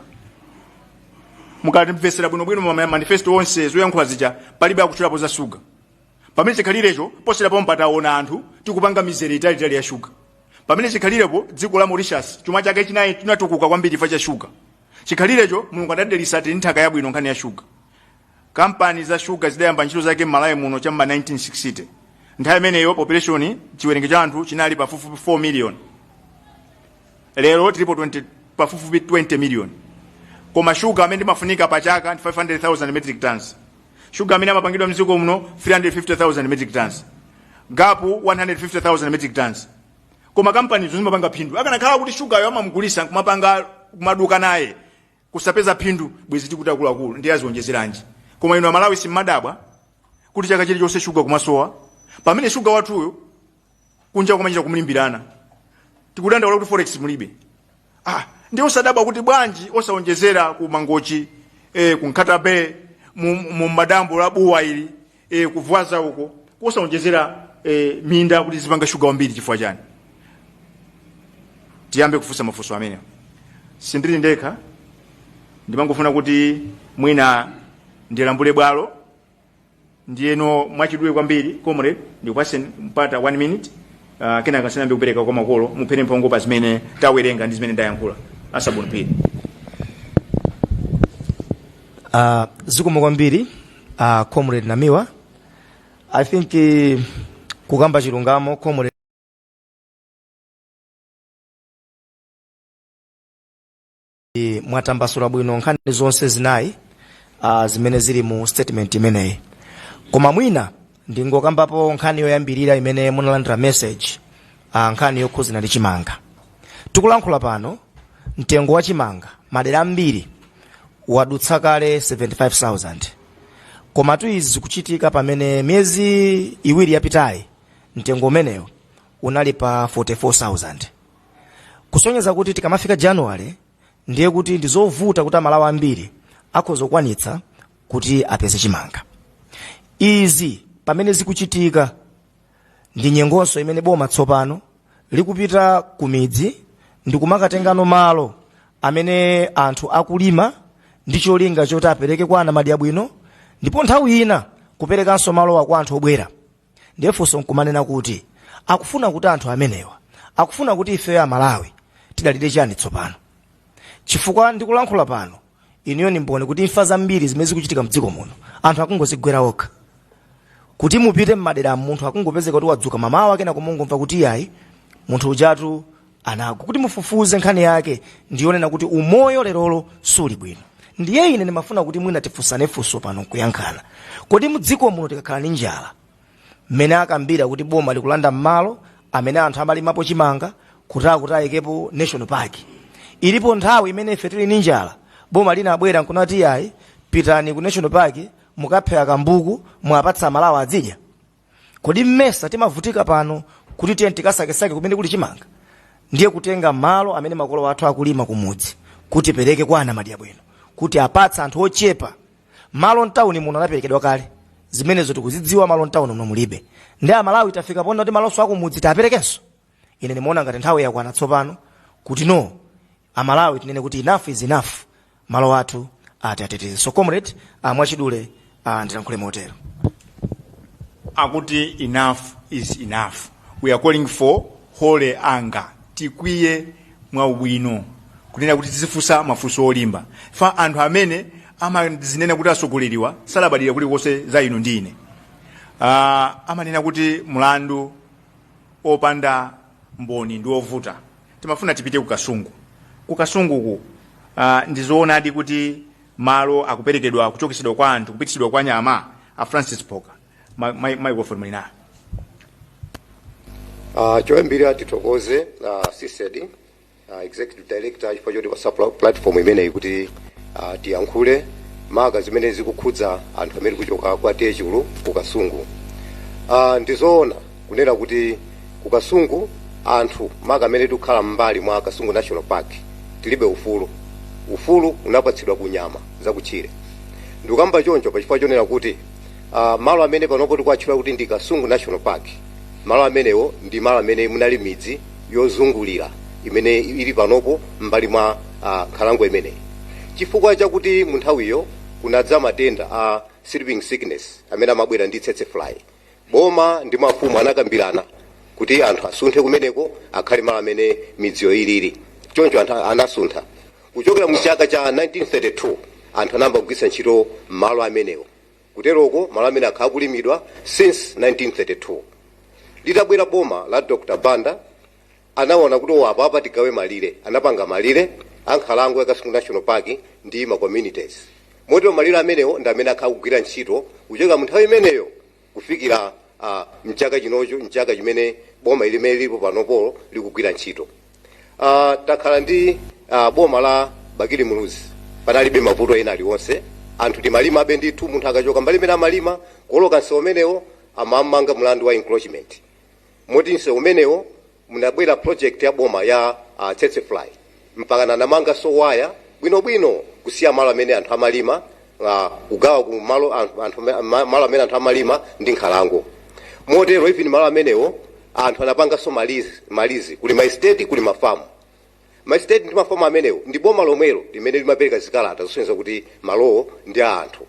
mukati mvesera bwinobwino mu manifesto onse zoyankhula zija palibe akutchulapo za shuga pamene chikhalirecho poserapo mpataona anthu tikupanga mizere italitali ya shuga pamene chikhalirepo dziko la Mauritius chuma chake chinayi chinatukuka kwambiri chifukwa cha shuga chikhalirecho mulungu adadelisati nthaka yabwino nkhani ya shuga kampani za shuga zidayamba ntchito zake m'Malawi muno cham'ma 1960 nthawi imeneyo population chiwerenge cha anthu chinali pafupifupi 4 million lero tilipo pafupifupi 20 million koma shuga amene mafunika pachaka ndi 500,000 metric tons shuga amene amapangidwa mziko muno 350,000 metric tons gapu 150,000 metric tons koma kampani zimapanga phindu akanakhala kuti shuga yo amamugulisa kumapanga kumaduka naye kusapeza phindu bwezi tikuti akuluakulu ndi azionjezeranji koma ino Malawi simmadabwa kuti chaka chilichonse shuga kumasowa pamene shuga wathuyo kunja kumachita kumulimbirana tikudandaula kuti forex mulibe ndi osadabwa kuti bwanji osaonjezera ku Mangochi ku Nkatabe mu madambo la buwa ili kuvwaza uko osaonjezera minda kuti zipanga shuga wambiri chifukwa chani tiyambe kufusa mafunso amene sindili ndekha ndimangofuna kuti mwina ndilambule bwalo ndiyeno mwachidule kwambiri comrade ndikupase mpata 1 minute kena kasanambe kupereka kwa makolo muphene mphongo pa zimene tawerenga ndi zimene ndayankhula asabunipiri zikomo kwambiri comrade Namiwa I think kukamba chilungamo comrade mwatambasula bwino nkhani zonse zinayi zimene zili mu statement imeneyi koma mwina ndingokambapo nkhani yoyambirira imene munalandira message nkhani yokhuzana ndi chimanga tikulankhula pano mtengo wa chimanga madera ambiri wadutsa kale 75,000 koma izi zikuchitika pamene miyezi iwiri yapitayi mtengo umeneyo unali pa 44,000 kusonyeza kuti tikamafika January ndiye kuti ndizovuta kuti Amalawi ambiri akhozokwanitsa kuti apeze chimanga izi pamene zikuchitika ndi nyengonso imene boma tsopano likupita ku midzi ndi kumakatengano malo amene anthu akulima ndi cholinga choti apereke kwa ana madya bwino ndipo nthawi ina kuperekanso malo kwa anthu obwera ndiyefunso nkumanena kuti akufuna kuti anthu amenewa akufuna kuti ife Amalawi tidalire chani tsopano chifukwa ndikulankhula pano iniyo nimbone kuti imfa zambiri zimene zikuchitika mdziko muno anthu akungozigwera okha kuti mupite mmadera munthu akungopezeka kuti wadzuka mamawa kena kumungomva kuti yayi munthu ujatu anago kuti mufufuze nkhani yake ndiyonena kuti umoyo lerolo suli bwino ndiye ine ndimafuna kuti mwina tifusane funso pano kuyankhana kodi mdziko muno tikakhala ndi njala mmene akambira kuti boma likulanda mmalo amene anthu amalimapo chimanga kuti ayikepo national park ilipo nthawi imene ife tili ndi njala boma lina abwera nkunati yayi pitani ku national park mukaphera kambuku mwapatsa Amalawi adzidya kodi mmesa timavutika pano kuti tiye tikasakesake kumene kuli chimanga ndiye kutenga malo amene makolo athu akulima kumudzi kuti pereke kwa ana Madyabwino kuti apatsa anthu ochepa. Malo mtawuni muno anaperekedwa kale, zimenezo tikuzidziwa. Malo mtawuni muno mulibe, ndi Amalawi tafika pona kuti malonso akumudzi taperekenso. Ine nimeona ngati nthawi yakwana tsopano kuti no, Amalawi tinene kuti enough is enough, malo athu ateteze. So comrade mwachidule ndilankhule motero akuti enough is enough. We are calling for hole anger, tikwiye mwa ubwino, kunena kuti tizifunsa mafunso olimba. Fa anthu amene amazinena kuti asogoleriwa salabadira kuli konse za inu ndine. Amanena kuti mlandu opanda mboni ndi ovuta. Timafuna tipite kukasungu. Kukasunguku ndizoonadi kuti malo akuperekedwa kuchokesedwa kwa anthu kupititsidwa kwa nyama a Francis Poka. My go for me now. Choyambirira titokoze CSD executive director chifukwa choti pa platform imeneyi kuti tiyankhule maka zimene zikukhudza anthu amene kuchoka kwa Techulu kukasungu. Ndizoona kunena kuti kukasungu anthu maka amene tikukhala mbali mwa Kasungu National Park tilibe ufulu unapatsidwa kunyama zakutchire. Ndikamba choncho pachifukwa chonena kuti malo amene panopo tikuatchula kuti ndi Kasungu National Park, malo amenewo ndi malo amene munali midzi yozungulira imene ili panopo mbali mwa nkhalango imeneyi. Chifukwa chakuti mu nthawiyo kunadza matenda a sleeping sickness amene amabwera ndi tsetse fly, boma ndi mafumu anakambirana kuti anthu asunthe kumeneko akhale malo amene midziyo ilili. Choncho anthu anasuntha. Kuchokera mu chaka cha 1932 anthu anamba kugwiritsa ntchito malo amenewo. Kuteroko malo amene akhala kulimidwa since 1932. Litabwera boma la Dr. Banda anaona kuti apa tigawe malire, anapanga malire ankhalango ya Kasungu National Park ndi ma communities. Motero malire amenewo ndi amene akhala kugwira ntchito kuchokera mu nthawi imeneyo kufikira mchaka chinocho, mchaka chimene boma ilimene lilipo panopolo likugwira ntchito. Takhala ndi boma la Bakili Muluzi panalibe mavuto ena aliwonse. Anthu timalima abe ndithu, munthu akachoka mbali imene amalima kuloka nsewu umenewo amamanga mlandu wa encroachment. Moti nsewu umenewo munabwera project ya boma ya tsetse fly mpaka namanga sowaya bwinobwino kusiya malo amene anthu amalima kugawa ku malo amene anthu amalima ndi nkhalango. Motero even malo amenewo anthu anapanga so malizi kuli ma estate kuli mafamu. Ma estate ndi mafamu amenewo ndi boma lomwelo limene limapereka zikalata zosonyeza kuti malowo ndi a anthu.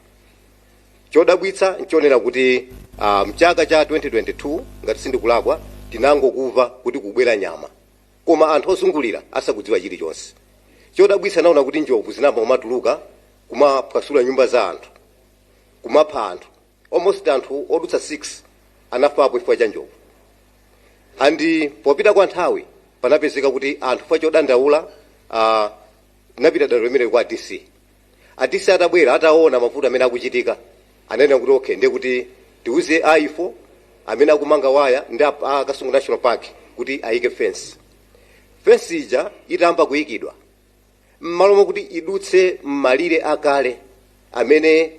Chodabwitsa nchonera kuti mchaka cha 2022 ngati sindikulakwa tinangokuva kuti kubwera nyama, koma anthu ozungulira asakudziwa chilichonse. Chodabwitsa naona kuti njovu zinamba kumatuluka kumapasula nyumba za anthu, kumapha anthu. Almost anthu odutsa 6 anafapo chifukwa cha njovu. Andi popita kwa nthawi panapezeka kuti anthu fa chodandaula napita dalo limene kwa DC. DC atabwera ataona mavuto amene akuchitika anena kuti okay ndiye kuti tiuze aifo amene akumanga waya ndi Kasungu National Park kuti ayike fence. Fence ija itamba kuyikidwa mmalo kuti idutse malire akale amene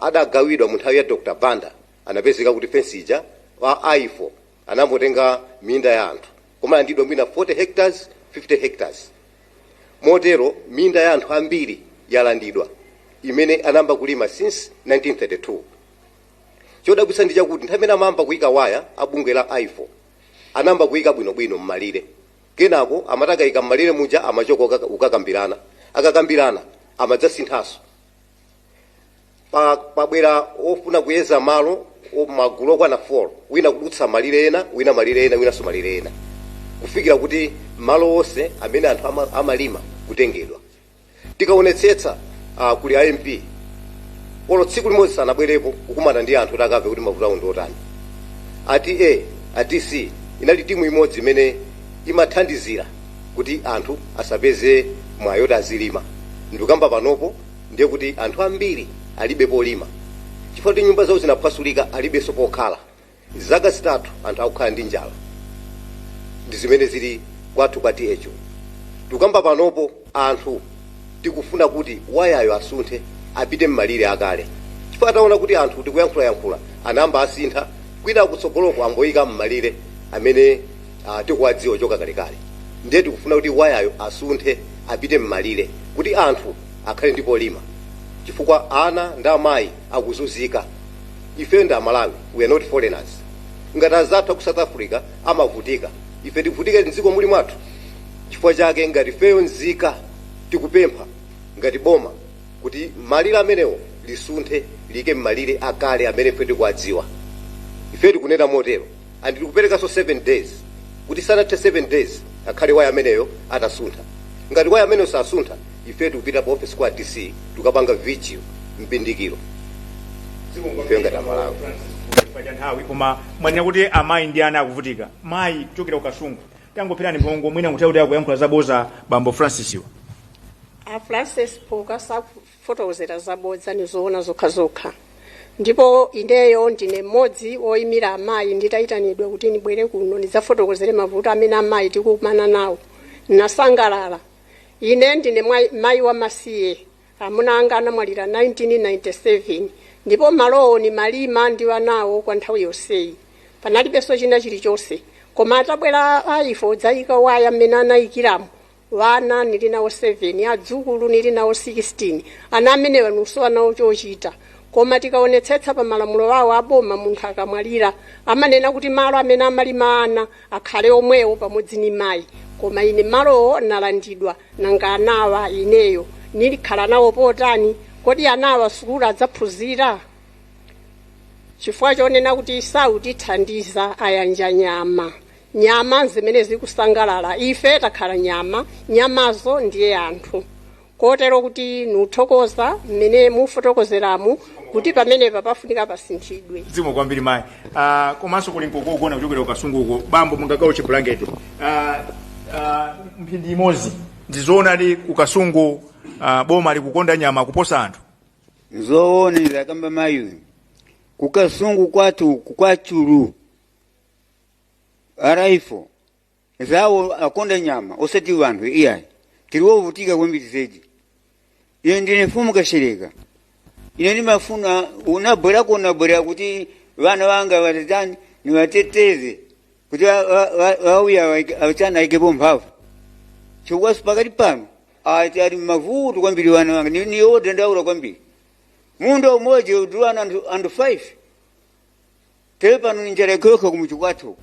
adagawidwa mu nthawi ya Dr. Banda. Anapezeka kuti fence ija wa aifo anambotenga minda ya anthu koma ndidwa mwina 40 hectares 50 hectares. Motero minda ya anthu ambiri yalandidwa imene anamba kulima since 1932. Chodabwitsa ndi chakuti nthawi imene amamba kuyika waya abungwe la aifo anamba kuyika bwinobwino mmalire, kenako amatakayika mmalire muja amachoka ukakambirana, akakambirana amadzasinthaso. Pabwera ofuna kuyeza malo magulu okwana 4, wina kudutsa malire ena, wina malire ena, wina so malire ena, kufikira kuti malo onse amene anthu amalima kutengedwa. Tikaonetsetsa kuli IMP olo tsiku limodzi sanabwerepo kukumana ndi anthu takave kuti mavuto awo ndi otani. ATC inali timu imodzi imene imathandizira kuti anthu asapeze mwayi oti azilima. Ndikamba panopo ndiye kuti anthu ambiri alibe polima chifukwa kuti nyumba zawo zinaphwasulika, alibenso pokhala. Zaka zitatu anthu akukhala ndi njala. Ndi zimene zili kwathu kwa TH. Tikamba panopo anthu tikufuna kuti wayayo asunthe apite mmalire akale. Chifukwa ataona kuti anthu tikuyankhula anamba asintha kwina kutsogoloko amboyika mmalire amene tikuwadziwa choka kalekale. Ndiye tikufuna kuti wayayo asunthe apite m'malire kuti anthu akhale ndi polima, chifukwa ana ndi amayi akuzunzika. Ife ndi Amalawi, we are not foreigners. Ngati azathu ku South Africa amavutika, ife tikuvutika mdziko muli mwathu. Chifukwa chake ngati feyo nzika tikupempha ngati boma kuti malire amenewo lisunthe like m'malire akale amene ife tikuwadziwa. Ife tikunena motero and tikuperekanso 7 days kuti sanathe 7 days akhale waya ameneyo atasuntha. Ngati waya ameneyo sasuntha, ife tikupita pa office kwa DC tukapanga vigil mpindikiro. Ife ngati Amalawi nthawi koma mwanena kuti amayi ndi ana akuvutika. Mayi kuchokera ku Kasungu tangopherani mphongo mwina kuti akuyankhula zabodza bambo Francis iwa. Francis Puka sakufotokozera zabodza ni zoona zokhazokha. Ndipo ineyo ndine mmodzi woyimira amayi nditayitanidwa kuti ndibwere kuno ndidzafotokozere mavuto amene amayi tikukumana nawo. Nasangalala. Ine ndine mayi wa masiye. Amuna anga anamwalira 1997. Ndipo malowo ni malima ndiwa nawo kwa nthawi yonseyi. Panalibenso china chilichonse. Koma atabwera aifo dzayika waya amene anayikiramo. Wana nili nawo 7, adzukulu nili nawo 16. Ana amenewa nuso anawo chochita. Koma tikaonetsetsa pa malamulo wawo aboma munthu akamwalira amanena kuti malo amene amalima ana akhale omwewo pamodzi ni mayi. Koma ine malowo nalandidwa nanga anawa ineyo nilikhala nawo potani kodi anawa sukulu adzaphunzira. Chifukwa chonena kuti sautithandiza ayanja nyama zimene zikusangalala. Ife takhala nyamazo ndiye anthu. Kotero kuti nuthokoza mmene mufotokozeramu kuti pamenepa pafunika pasinthidwe. Zikomo kwambiri mayi. Komanso kuli nkokogona kuchokera ku Kasungu uko bambo mungagawo chiblanketi. Mphindi imodzi ndizoona ali ku Kasungu boma likukonda nyama kuposa anthu. Zoonera kamba mayi ku Kasungu kwatu kwachulu araifo zawo akonda nyama osati wanthu iyayi tiliwovutika kwambiri zedi. Ine ndine mfumu Kashereka. Ine ndimafuna unabwera kuti vana vanga vatani nivateteze kuti vauya avachana ikepo mphamvu. Chifukwa pakati pano ali mavuto kwambiri vana vanga niyoda ndaula kwambiri. Munthu umodzi udulana anthu 5 tele pano ninjala ikhoka kumuchi kwathu.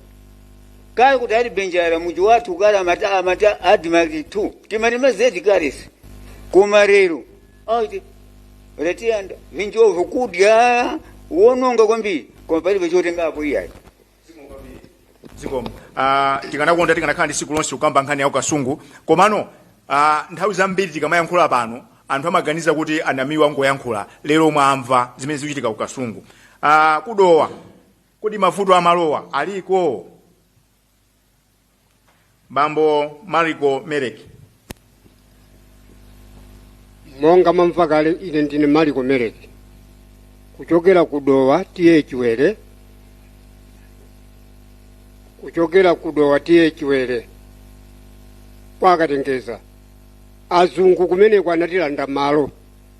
Kale kuti ali benjala muji wathu kale amata adimaki 2 timalima zedi kalesi koma lero retiyanda vinjovu kudya wononga kwambiri koma palibe chotengapo iyayi. Zikomo. Tikanakonda tikanakhala ndi siku lonse kukamba nkhani ya Kasungu komano nthawi zambiri tikamayankhula pano anthu amaganiza kuti anamiwa ngoyankhula lero mwamva zimene zikuchitika ku Kasungu. Kudowa kodi mavuto amalowa aliko. Bambo Mariko Mereki. Monga mamvakale ine ndine Mariko Mereki. Kuchokera kudowa tiye chiwere. Kwakatengeza. Azungu kumene kwanatilanda malo.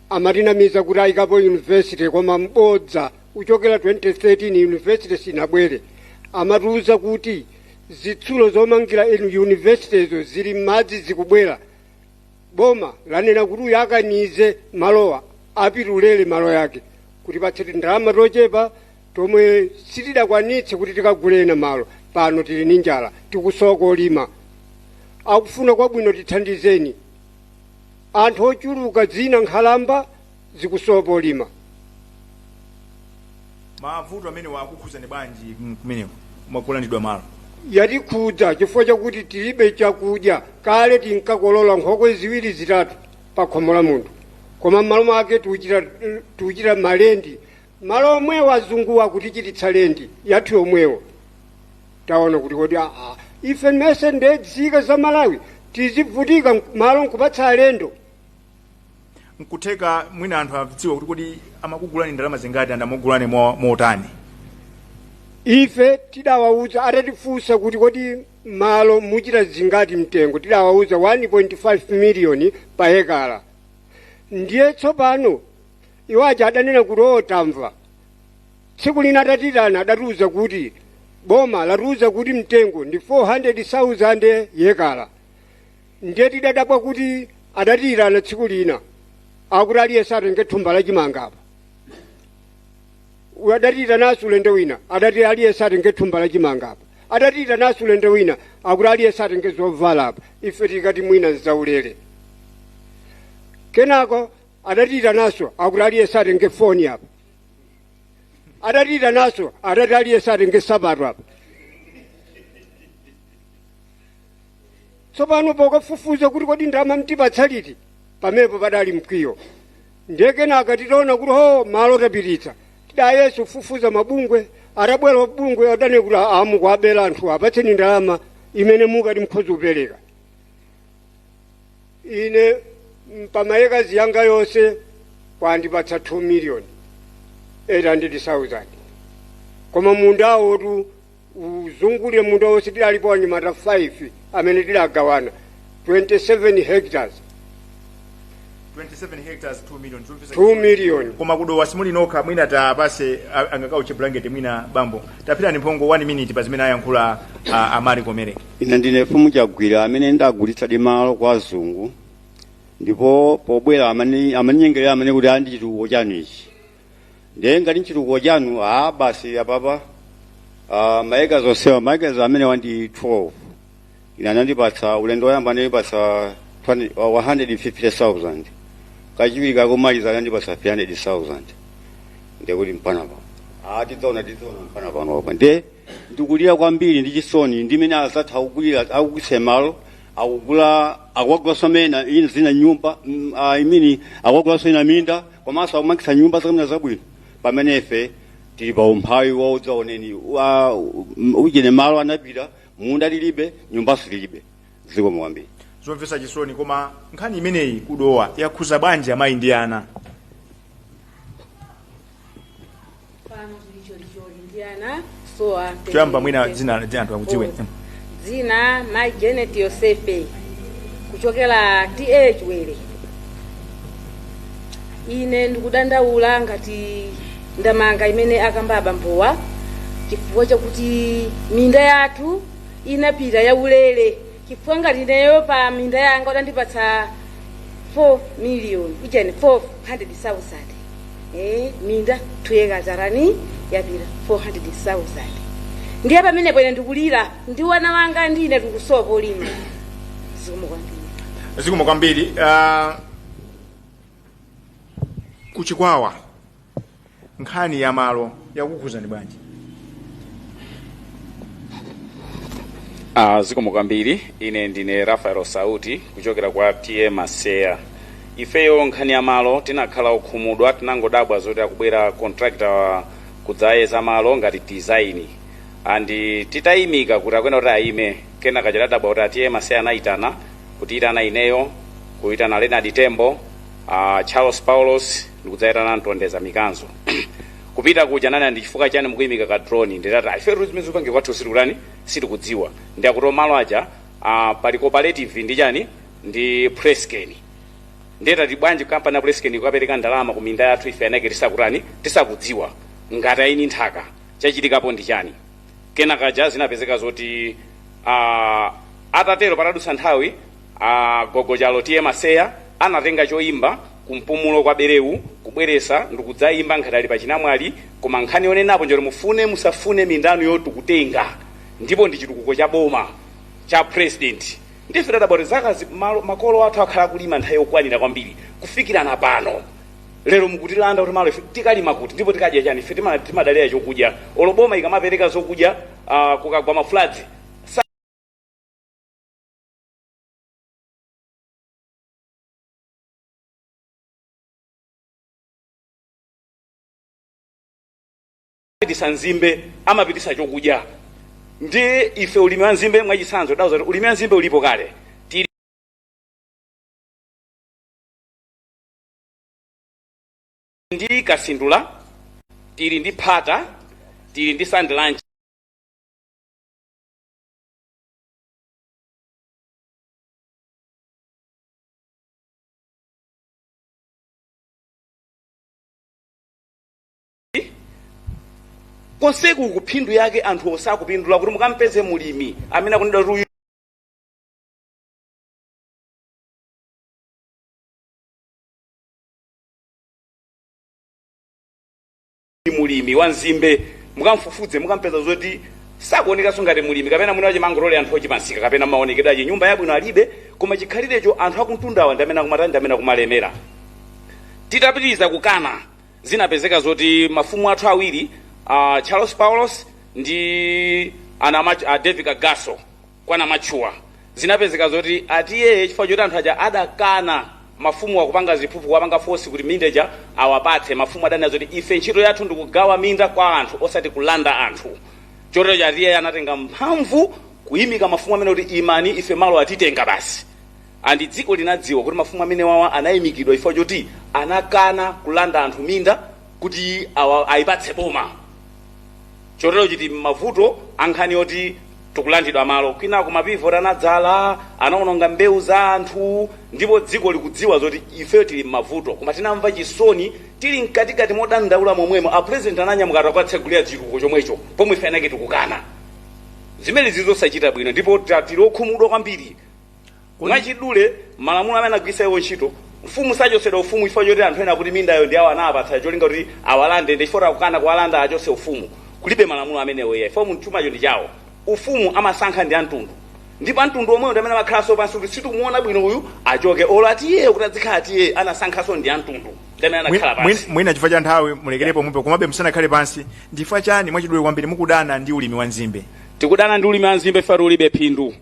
Amatinamiza kuti ayikapo university koma mbodza. Kuchokera 2013 university sinabwere. Amatiuza kuti zitsulo zomangira universities zili madzi zikubwera. Boma lanena kuti uyakanize malowa apitulele malo yake kuti patseti ndalama tochepa tomwe sitidakwanitse kuti tikagulena malo. Pano tili ndi njala tikusowa kolima. Akufuna kwabwino tithandizeni. Anthu ochuluka dzina nkhalamba zikusowa polima. Mavuto amene wakukhuza ni bwanji kumeneko mwakulandidwa malo. Yatikhudza chifukwa chakuti tilibe chakudya. Kale tinkakolola nkhokwe ziwiri zitatu pa khomo la munthu. Koma malo mwake tuchita malendi. Malo omwewo azungu akutichititsa lendi yathu yomwewo. Taona kuti kodi ife mese ndedzika za Malawi tizivutika malo nkupatsa alendo. Nkutheka mwina anthu adziwa kuti kodi amakugulani ndalama zingati andamugulani motani. Ife tidawauza atatifunsa kuti kodi malo muchita zingati mtengo tidawauza 1.5 million pa hekala. Ndiye tsopano iwaja adanena kuti tamva. Tsiku lina atatitana adatiuza kuti boma latiuza kuti mtengo ndi 400,000 hekala. ndiye tidadabwa kuti adatiyirana tsiku lina akuti aliyense atenge thumba lachimanga apa adatiyiranaso ulendo wina adati aliyense atenge thumba lachimanga apa adatiyiranaso ulendo wina akuti aliyense atenge zovala apa ife tikati mwina nzaulere kenako adatiyiranaso akuti aliyense atenge foni apa adatiyiranaso adati aliyense atenge sabato apa tsopano pokafufuza kuti kodi ndama mtipatsa liti pamenepo padali mkwiyo ndiye kenaka titaona kuti ho malo tapiritsa tidayeso kufufuza mabungwe atabwera mabungwe adane kuti amukuabela anthu apatseni ndalama imene mukati mkhozi kupereka ine pamayekazi yanga yonse kwandipatsa 2 million 800,000 koma mundawo tu uzungulire munda wonse tidalipo wanyamata 5 amene tidagawana 27 hectares 27 hectares 2 million 2 million koma kudowa simuli nokha mwina tapase angakauche blanket mwina bambo tapirani mphongo 1 minute pa zimene ayankhula amali komere. ine ndine mfumu Chagwira amene ndagulitsa malo kwa azungu ndipo pobwera amanyengerera amene kuti andi chitukuko chanu ichi ndiye ngati chitukuko chanu basi apapa maeka zonsewa maeka amene wandi 12 ine anandipatsa ulendo woyamba anandipatsa 150,000 kachiwiri kakumaliza anandipatsa 300,000 ndikuti mpana pano tidzaona mpana pano apa ndiye ndikulira kwambiri ndi chisoni ndimene azatha akugulitsa malo akugulaso amene zina nyumba imini akugulaso ina minda komanso akumakisa nyumba zakamena zabwino pamene ife tili pa umphawi waudzaoneni ujene malo anapita munda lilibe nyumbaso lilibe ziko mwambiri zomvetsa chisoni. Koma nkhani imeneyi kudowa yakhuza bwanji amayi ndi ana? Tuyamba mwina dzina anthu akudziwe. Dzina Mai Janet Yosefe kuchokera TA Chwele. Ine ndikudandaula ngati ndamanga imene akambaba mbowa chifukwa chakuti minda yathu inapita ya ulere chifukwa ngati ineyo pa minda yanga udandipatsa 4 million ijani 400,000 minda 2 acres arani yapita 400,000 ndiye pamenepo ine ndikulira ndi wana wanga ndine tikusowa lino zikomo kwambiri. Kuchikwawa nkhani ya malo yakukhuzani bwanji? Zikomo kwambiri. Ine ndine Rafael Sauti kuchokera kwa TM Masea. Ifeyo nkhani ya malo tinakhala okhumudwa tinangodabwa zoti akubwera contractor kudzayeza malo ngati design andi titayimika kuti akwena kuti ayime kenaka chadabwa kuti TM Masea anayitana kutiyitana ineyo kuyitana Leonard Tembo Charles Paulos ndikudzayitana Ntondeza Mikanzo kupita kuja nani ndi chifukwa chani mukuyimika ka drone nditata ife zimene zipange kwathu sitikulani sitikudziwa ndi akuti malo aja pali cooperative ndi chani ndi Presken ndeta tibwanji kampani ya Presken kukapereka ndalama ku minda yathu ife anake tisakudziwa ngati ayini nthaka chachitikapo ndi chani kenaka ja zinapezeka zoti atatero patadusa nthawi gogo chalo TM Masea anatenga choimba kumpumulo kwa Berewu kubweresa ndikudzayimba ngati ali pachinamwali koma nkhani yonenapo njoti mufune musafune mindanu yotukutenga ndipo ndi chitukuko cha boma cha president ndife tadabwati zaka makolo athu akhala kulima nthawi yokwanira kwambiri kufikira na pano lero mukutilanda kuti malo tikalima kuti ndipo tikadya chani ife timadalira chokudya oloboma ikamapereka zokudya kukagwa mafloods Nzimbe amapitisa chokudya ndi ife ulimi wa nzimbe mwachisanzo dawo zati ulimi wa nzimbe ulipo kale ndi Kasindula tili ndi Phata tili ndi Sandlanch konseku kuphindu yake anthu osakupindula kuti mukampeze mulimi amene akunena mulimi wa nzimbe mukamfufudze mukampeza zoti sakuonekaso ngati mulimi kapena mwina wache mangolole anthu ochipansika kapena maonekedwe ache nyumba yabwino alibe koma chikhalirecho anthu akumtundawa ndi amene akumatani ndi amene akumalemera. Titapitiriza kukana zinapezeka zoti mafumu athu awiri Charles Paulos ndi David Kagaso kwana machuwa zinapezeka zoti atiye chifukwa choti anthu aja adakana mafumu akupanga ziphuphu kuwapanga fosi kuti mindeja awapatse. Mafumu adanena zoti ife ntchito yathu ndikugawa minda kwa anthu osati kulanda anthu. Chotero chatiye anatenga mphamvu kuyimika mafumu amene kuti imani ife malo atitenga basi. Andi dziko linadziwa kuti mafumu amene wawa anayimikidwa chifukwa choti anakana kulanda anthu minda kuti ayipatse boma. Chotero chiti mavuto ankhani oti tikulandidwa malo kwina kumapivo anadzala anaononga mbewu za anthu ndipo dziko likudziwa zoti ife tili mavuto koma tinamva chisoni tili mkatikati modandaula momwemo a president ananyamuka akatsegulira chitukuko chomwecho pomwe ife anake tikukana. Zimene zizosachita bwino ndipo tili okhumudwa kwambiri. Mwachidule malamulo amene agwisa iwo ntchito mfumu sachosedwa ufumu ifo choti anthu ena kuti mindayo ndi awo anapatsa cholinga kuti awalande ndi chifukwa kukana kuwalanda achose ufumu kulibe malamulo amenewo ya ifo mchumacho ndi chawo. Ufumu amasankha ndi antundu ndipo antundu omweyo ndi amene amakhalanso pansi kuti situmuona bwino uyu achoke olati iye kuti adzikhala ati iye anasankhanso ndi antundu ndi amene anakhala pansi. Mwina chifukwa cha nthawi mulekerepo mumpe komabe musanakhale pansi ndifukwa chani mwachidule kwambiri mukudana ndi ulimi wa nzimbe? Tikudana ndi ulimi wa nzimbe ife ulibe phindu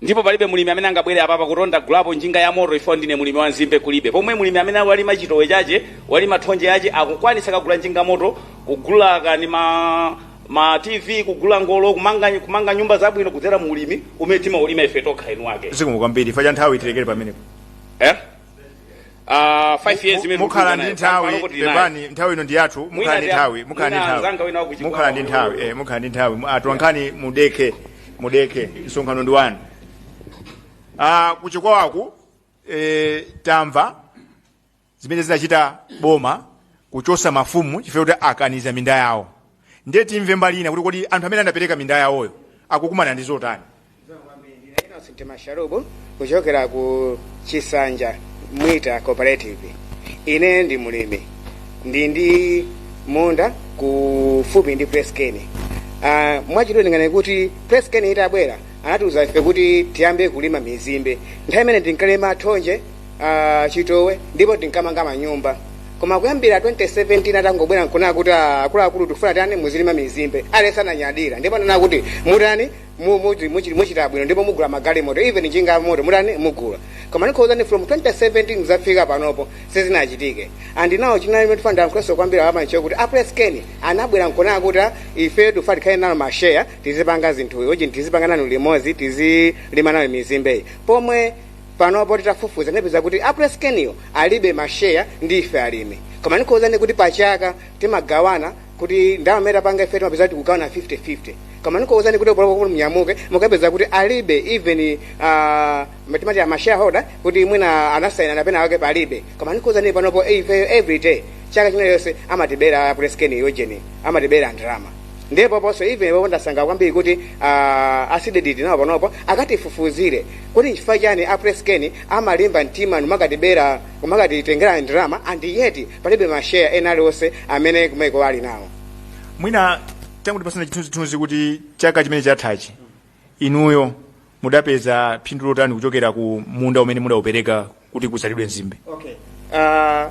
ndipo palibe mulimi amene angabwere apapa kutonda gulapo njinga ya moto ifo ndine mulimi wa nzimbe kulibe. Pomwe mulimi amene walima chitowe chache walima thonje yache akukwanisa kagula njinga moto kugula kani ma TV kugula ngolo kumanga nyumba zabwino kudzera mu ulimi umene ulima ife tokha inu wake. Zikomo kwambiri chifukwa cha nthawi tilekere pamenepo. 5 years imene mukhala ndi nthawi pepani nthawi ino ndi yathu mukhala ndi nthawi atolankhani mudeke msonkhano ndi wanu. Kuchikwawaku tamva zimene zinachita boma kuchosa mafumu chifukwa kuti akaniza minda yawo. Ndiye timve mbali ina kuti kodi anthu amene anapereka minda yawoyo akukumana ndi zotani. Innocent Masharubu kuchokera ku Chisanja Mwita Cooperative. Ine ndi mulimi ndi munda kufupi ndi Preskeni. Mwachidule ngane kuti Preskeni itabwera anatiuza ife kuti tiyambe kulima mizimbe. Nthawi imene tinkalima thonje chitowe ndipo tinkamanga manyumba. Koma kuyambira 2017 atangobwera nkuna kuti akuluakulu tikufuna tani muzilima mizimbe alesana nyadira ndipo nana kuti mutani muchita bwino ndipo mugula magali moto even njinga moto mutani mugula. Koma nikhoza from 2017 muzafika panopo sizinachitike. And now chinali mtufanda nkweso kwambira hapa ncho kuti Apreskeni anabwera nkuna kuti ife tufati kale nalo mashare tizipanga zinthu oje tizipanga nalo limozi tizilima nayo mizimbe pomwe panopo titafufuza nepeza kuti Apreskeniyo alibe mashare ndi ife alime. Koma nikhoza kuti pachaka timagawana kuti ndawo mera panga ife timapeza kuti kugawana 50-50. Kama nikhoza kuti polopo mnyamuke mukapeza kuti alibe even matimati ya mashareholder kuti mwina anasaina napena wake palibe. Kama nikhoza ni panopo every day chaka chino yose amatibera Apreskeniyo jeni amatibera ndrama. Ndipo poso even ndasanga kwambiri kuti asidediti nawo panopo akatifufuzire kuti chifukwa chani Apreskeni amalimba mtima numakatibera kumakatitengera ndrama and yet palibe mashare ena aliwonse amene kumeko ali nawo. Mwina tangu tipasana chithunzithunzi kuti chaka chimene chathachi inuyo mudapeza phindu lotani kuchokera ku munda umene mudaupereka kuti kusalidwe nzimbe? Okay.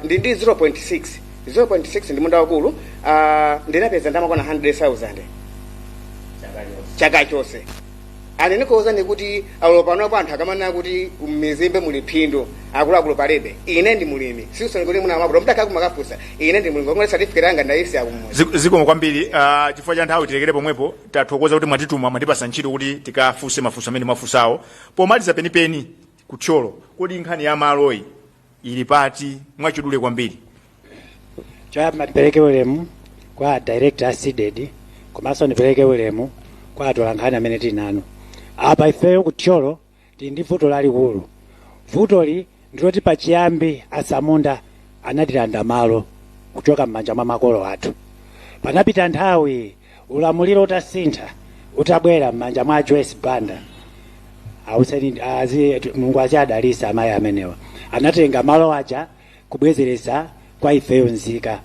Ndi 0.6 ndi munda wakulu ndinapeza ndamakona 100,000 chaka chose. Ane nikhoza kuti panopo anthu akamana kuti mizimbe muli phindu akuluakulu palibe. Ine ndi mulimi siusoni kuti muna mabulo mtaka kumakafusa ine ndi mulimi ngomwe certificate yanga ndaisi akumuzi. Zikomo kwambiri chifukwa cha nthawi tilekere pomwepo tathokoza kuti mwatituma mwatipasa ntchito kuti tikafuse mafunso amene mwafunsawo. Pomaliza penipeni kutcholo kodi nkhani ya maloyi ili pati mwachidule kwambiri. Choyamba ndipereke ulemu kwa director seeded komanso ndipereke ulemu kwa atolankhani amene tinanu. Apa ifeyo kutcholo ndi vuto lalikulu. Vutoli ndiloti pachiyambi asamunda anatilanda malo kuchoka m'manja mwa makolo athu. Panapita nthawi ulamuliro utasintha utabwera m'manja mwa Joyce Banda. Mulungu achadalisa amayi amenewa. Anatenga malo aja kubwezeresa kwa ifeyo nzika.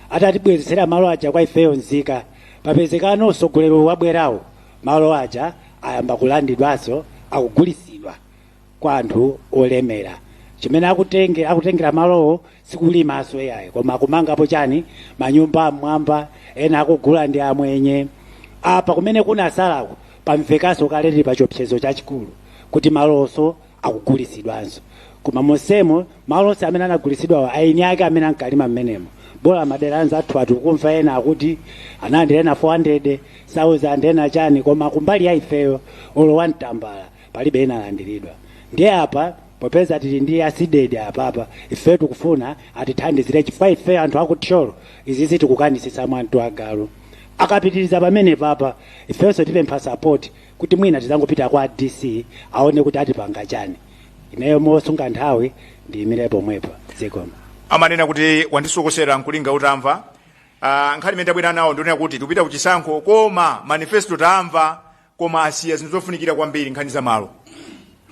atatibwezesera malo aja kwa ifeyo nzika papezekano usogolero wabwerawo malo aja ayamba kulandidwanso akugulisidwa kwa anthu olemera chimene akutengera malowo sikulimaso yayi koma akumangapo chani manyumba amwamba ena akugula ndi amwenye apa kumene kunasalako pamvekaso kaleti pa chiopsezo chachikulu kuti malonso akugulisidwanso koma monsemo malonse amene anagulisidwawo aini ake amene ankalima mmenemo bola madera anza athu atikumva ena akuti anandira ena 400,000 ena chani koma kumbali ya ifeyo olowa mtambala palibe ena alandiridwa ndiye apa popeza tili ndi asidedi apapa ifeyo tikufuna atithandizire chifukwa ifeyo anthu akuthyolo izizi tikukanisisa mwanthu agalu akapitiriza pamene papa ifenso tipempha support kuti mwina tizangopita kwa DC aone kuti atipanga chani ineyo mosunga nthawi ndiyimirepo mwepo zikoma amanena kuti wandisokosera nkulinga utamva nkhani imene tabwera nawo ndionera kuti tikupita kuchisankho koma manifesto tamva koma asiya zinthu zofunikira kwambiri nkhani za malo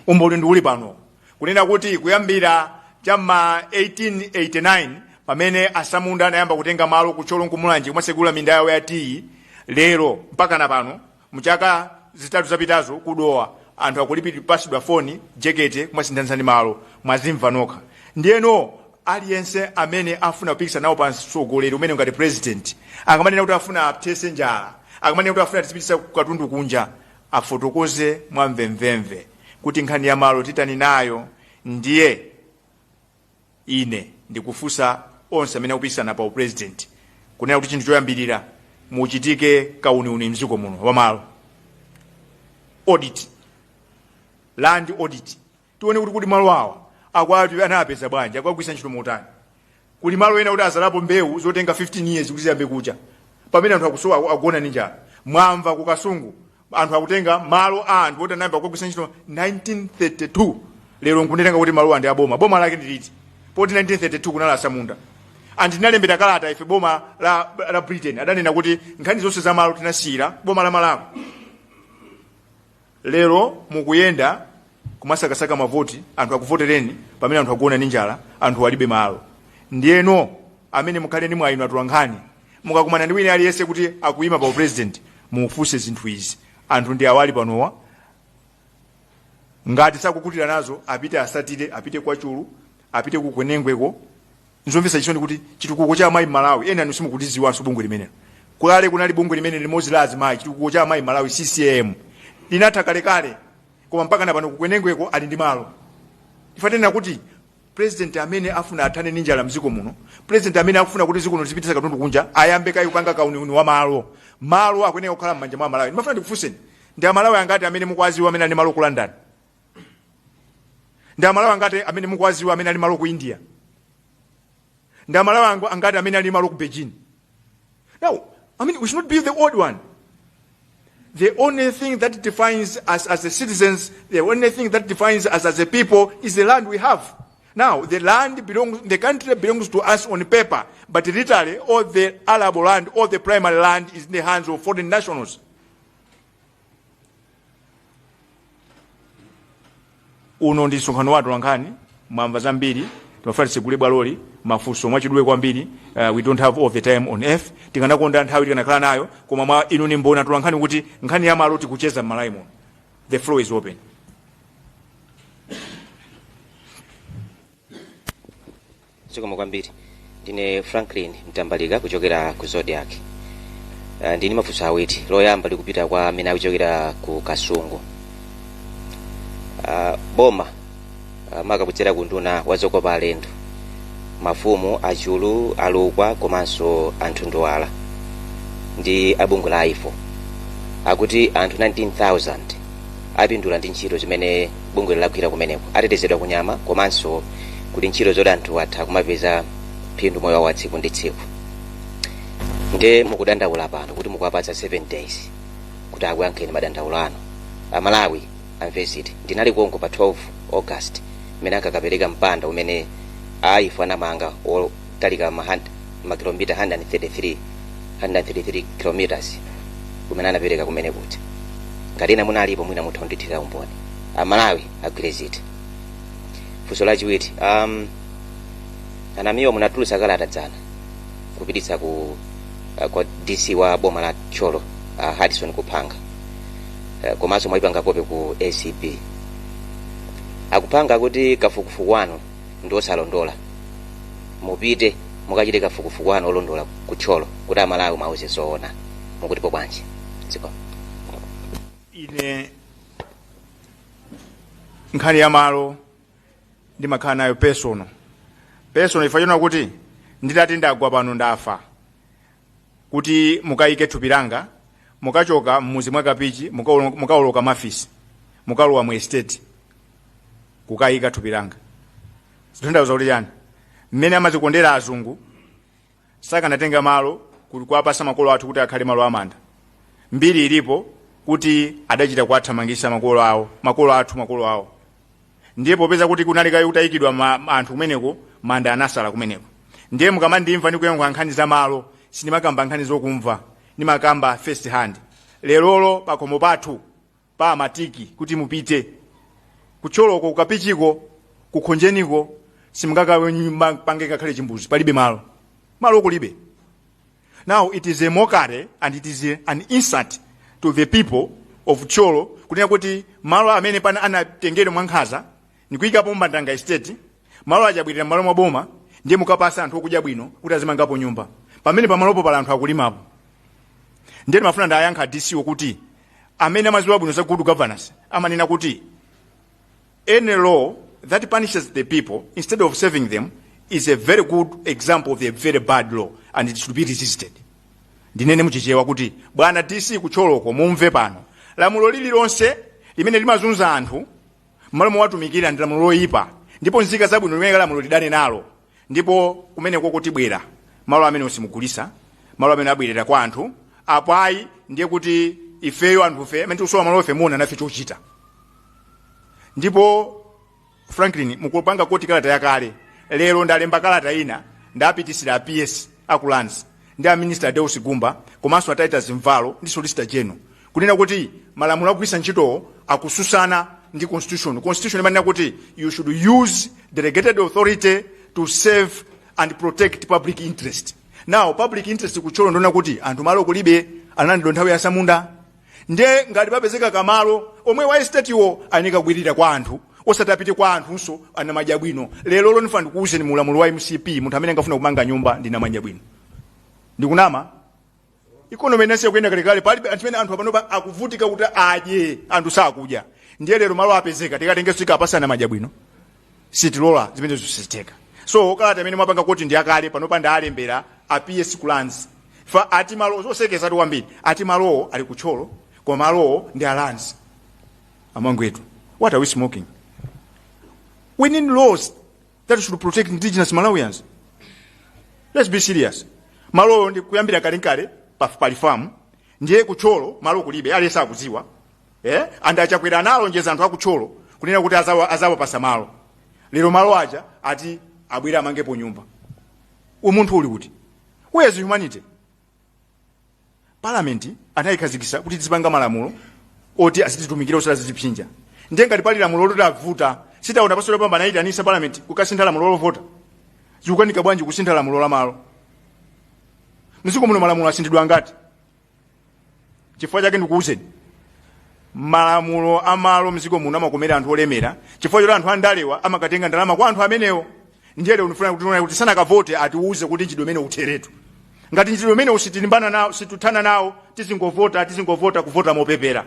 umboni ndi uli pano kunena kuti kuyambira chamma 1889 pamene asamunda anayamba kutenga malo kucholo nkumulanje kumasegula minda yawo ya tii lero mpaka na pano mchaka zitatu zapitazo kudowa anthu akulipiridwa foni jekete kumasinthanitsani malo mwazimva nokha ndiyeno aliyense amene afuna kupikisa nawo pa mtsogoleri umene ngati president akamanena kuti afuna apthese njala akamanena kuti afuna tisipitisa katundu kunja afotokoze mwamvemvemve kuti nkhani ya malo titani nayo ndiye ine ndikufusa onse amene akupikisana pa president kunena kuti chinthu choyambirira muchitike kauniuni mdziko muno wa malo audit land audit tione kuti malo awa akwati anapeza bwanji akwagwisa ntchito motani kuli malo ena kuti azalapo mbewu zotenga 15 years kuti ziyambe kucha pamene anthu akusowa agona ndi njala mwamva ku Kasungu anthu akutenga malo a anthu oti anayamba kukwagwisa ntchito 1932 lero nkunenga kuti malo andi aboma boma lake ndiliti poti 1932 kunala asamunda anthu tinalembera kalata ife boma la Britain adanena kuti nkhani zonse za malo tinasiyira boma la Malawi lero mukuyenda kumasakasaka mavoti anthu akuvotereni pamene anthu akuona ndi njala anthu alibe malo ndiyeno amene mukhale ndi mwayino atulankhani mukakumana ndi wina aliyense kuti akuyima pa president mufuse zinthu izi anthu ndi awali panowa ngati sakukutira nazo apite asatire apite kwa chulu apite kukwenengweko nzomvesa chisoni kuti chitukuko cha amayi Malawi ena nusimu kutiziwanso bungwe limenelo kale kunali bungwe limene limodzi la azimayi chitukuko cha amayi Malawi CCM linatha kalekale koma mpaka napano kukwenengweko ali ndi malo ifatena kuti president amene afuna athane ndi njala mdziko muno president amene afuna kuti ziko zipitisa katundu kunja ayambe kai kupanga kauniuni wa malo akweneka kukhala m'manja mwa Malawi ndimafuna ndikufuseni ndi Amalawi angati amene mukwaziwa amene ali malo ku London ndi Amalawi angati amene mukwaziwa amene ali malo ku India ndi Amalawi angati amene ali malo ku Beijing. Now I mean we should not be the odd one. The only thing that defines us as the citizens, the only thing that defines us as a people is the land we have. Now, the country belongs to us on paper, but literally all the arable land, all the primary land is in the hands of foreign nationals. Uno ndi msonkhano wathu lankhani, mwamva zambiri, tunafuna tisigule bwaloli, mafunso mwachidule kwambiri, we don't have all the time on earth, tikanakonda nthawi tikanakhala nayo, koma mwa inu ni mbona tulankhani kuti nkhani ya malo tikucheza m'Malawi muno. The floor is open. Zikomo kwambiri. Ndine Franklin Mtambalika kuchokera ku Zodiac. Ndini mafunso awiri. Loyamba likupita kwa amene akuchokera ku Kasungu. Boma maka kuchera kunduna wazokopa alendo. Mafumu achulu alukwa komanso anthu ndowala. Ndi abungwe la ifo. Akuti anthu 19,000 apindula ndi ntchito zimene bungwe lagwira kumeneko. Atetezedwa kunyama komanso kuli ntchito zoti anthu atha kumapeza phindu moyo wa tsiku ndi tsiku. Nde mukudandaula pano kuti mukuwapatsa 7 days kuti akuyankheni madandaulo ano. Amalawi amveziti ndinali konko pa 12 August mmene akakapereka mpanda umene aifo anamanga otalika makilomita 133 kilometers umene anapereka kumene kuti ngati ina munalipo mwina mutha kundithira umboni. Amalawi agwire ziti. Funso lachiwiri, anamiwa munatulutsa kalata dzana kupititsa kwa DC wa boma la Tcholo Hudson Kupanga, komanso mwayipanga kope ku ACP. Akupanga kuti kafukufukwano ndi osalondola, mupite mukachite kafukufukwano olondola ku Tcholo kuti Amalawi mauze zoona. Mukutipo bwanji dziko ine nkhani ya malo ndimakhala nayo personal ifachona kuti nditati ndagwa pano ndafa kuti mukayike thupi langa mukachoka mmuzi mwa Kapichi mukawoloka mafisi mukalowa mu estate kukayika thupi langa. Zitondauza kuti chani mmene amazikondera azungu sakanatenga malo kuti kuwapasa makolo athu kuti akhale malo amanda. Mbiri ilipo kuti adachita kuwathamangisa makolo athu. Ndiye popeza kuti kunali kayi kutayikidwa anthu kumeneko manda anasala kumeneko. Ndiye mukamandimva ndikuyankha nkhani za malo sindimakamba nkhani zokumva ndimakamba first hand. Lerolo pakomo pathu pa matiki kuti mupite kucholoko kukapichiko kukhonjeniko simungakapange kakhale chimbuzi palibe malo kulibe. Now it is a mockery and it is an insult to the people of Tcholo kunena kuti malo amene pana anatengedwa mwankhaza nikuyikapo mbandanga estate malo ajabwirira malo maboma ndiye mukapasa anthu okudya bwino kuti azimangapo nyumba pamene pamalopo pala anthu akulimapo. Ndiye mafuna ndayankha DC kuti amene amaziwa bwino za good governance amanena kuti any law that punishes the people instead of saving them is a very good example of a very bad law and it should be resisted. Ndinene muchichewa kuti bwana DC kucholoko mumve pano lamulo lililonse limene limazunza anthu malo mowatumikira ndi lamulo loyipa ndipo nzika zabwino limene lamulo lidane nalo ndipo kumene kuti bwera malo amene usimugulisa malo amene abwerera kwa anthu apai ndiye kuti ifeyo anthufe amene tikusowa malo ife muona nafe chochita. Ndipo Franklin mukupanga koti kalata yakale lero ndalemba kalata ina ndapitisira PS akulands ndi a Minister Deus Gumba komanso a Titus Mvalo ndi Solicitor General kunena kuti malamulo akugwisa ntchito akususana ndi constitution imanena kuti you should use delegated authority to save and protect public interest. Now public interest kucholo ndona kuti anthu malo kulibe anandidwa nthawi ya Samunda ndiye ngati papezeka kamalo omwe wa estate wo anika kugwirira kwa anthu osatapite kwa anthunso ana madya bwino. Lero lonfa ndikuuze ni mulamulo wa MCP munthu amene angafuna kumanga nyumba ndina madya bwino ndikunama economy nasi yakuyenda kalekale palibe anthu amene anthu apanopa akuvutika kuti adye anthu sakudya. Ndiye lero malo apezeka tikatengeso tikapasana madya bwino sitilola zimene zositeka. So kalata amene mwapanga kuti ndi akale panopa ndalembera a PS Kulands fa ati malo zosekeza tu kwambiri ati malo ali kucholo kwa malo ndi alands amangwetu. What are we smoking? We need laws that should protect indigenous Malawians. Let's be serious. Malo ndi kuyambira kalinkale pali farm ndiye kucholo malo kulibe alesa akuziwa anda achakwera nalo njeza anthu akucholo kunena kuti azawa pasa malo. Lero malo aja ati abwera amangepo nyumba. Umunthu uli kuti where is humanity? Parliament anayikhazikisa kuti tizipanga malamulo oti asititumikira osala zipsinja. Ndiye ngati pali lamulo loti avuta sitaona pasolo pamba naita anisa parliament kukasintha lamulo lovota zikukanika bwanji kusintha lamulo la malo. Mziko muno malamulo asindidwa ngati chifukwa chake ndikuuzeni malamulo amalo mziko muno amakomera anthu olemera chifukwa choti anthu andalewa amakatenga ndalama kwa anthu amenewo. Ndiye lero unifuna kuti sana kavote atiuze kuti nchidwe mene uteretu ngati nchidwe mene usitilimbana nawo situthana nawo tizingovota kuvota mopepera.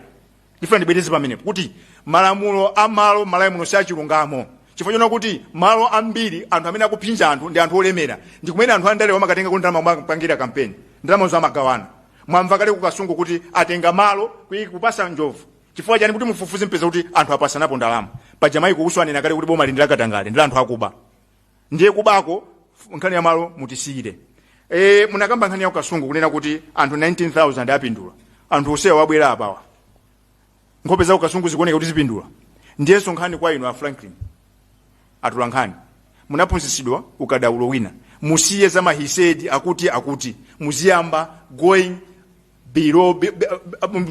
Ndifuna ndibwereze pamenepo kuti malamulo amalo malayi muno sachilungamo chifukwa chona kuti malo ambiri anthu amene akuphinja anthu ndi anthu olemera ndi kumene anthu andalewa amakatenga kuti ndalama kupangira kampeni ndalama zamagawana. Mwamva kale kukasungu kuti atenga malo kupasa njovu chifukwa chani kuti mufufuze mpeza kuti anthu apasanapo ndalama pajamayi kuuswanena kale kuti boma lindi lakatangale ndi anthu akuba. Ndiye kubako nkhani ya malo mutisiyire. Munakamba nkhani ya kukasungu kunena kuti anthu 19,000 apindula anthu osewa wabwera apawa nkhope za kukasungu zikuoneka kuti zipindula. Ndiyenso nkhani kwa inu a Franklin atula nkhani munaphunzitsidwa ukadaulo wina musiye za mahisedi akuti muziyamba going below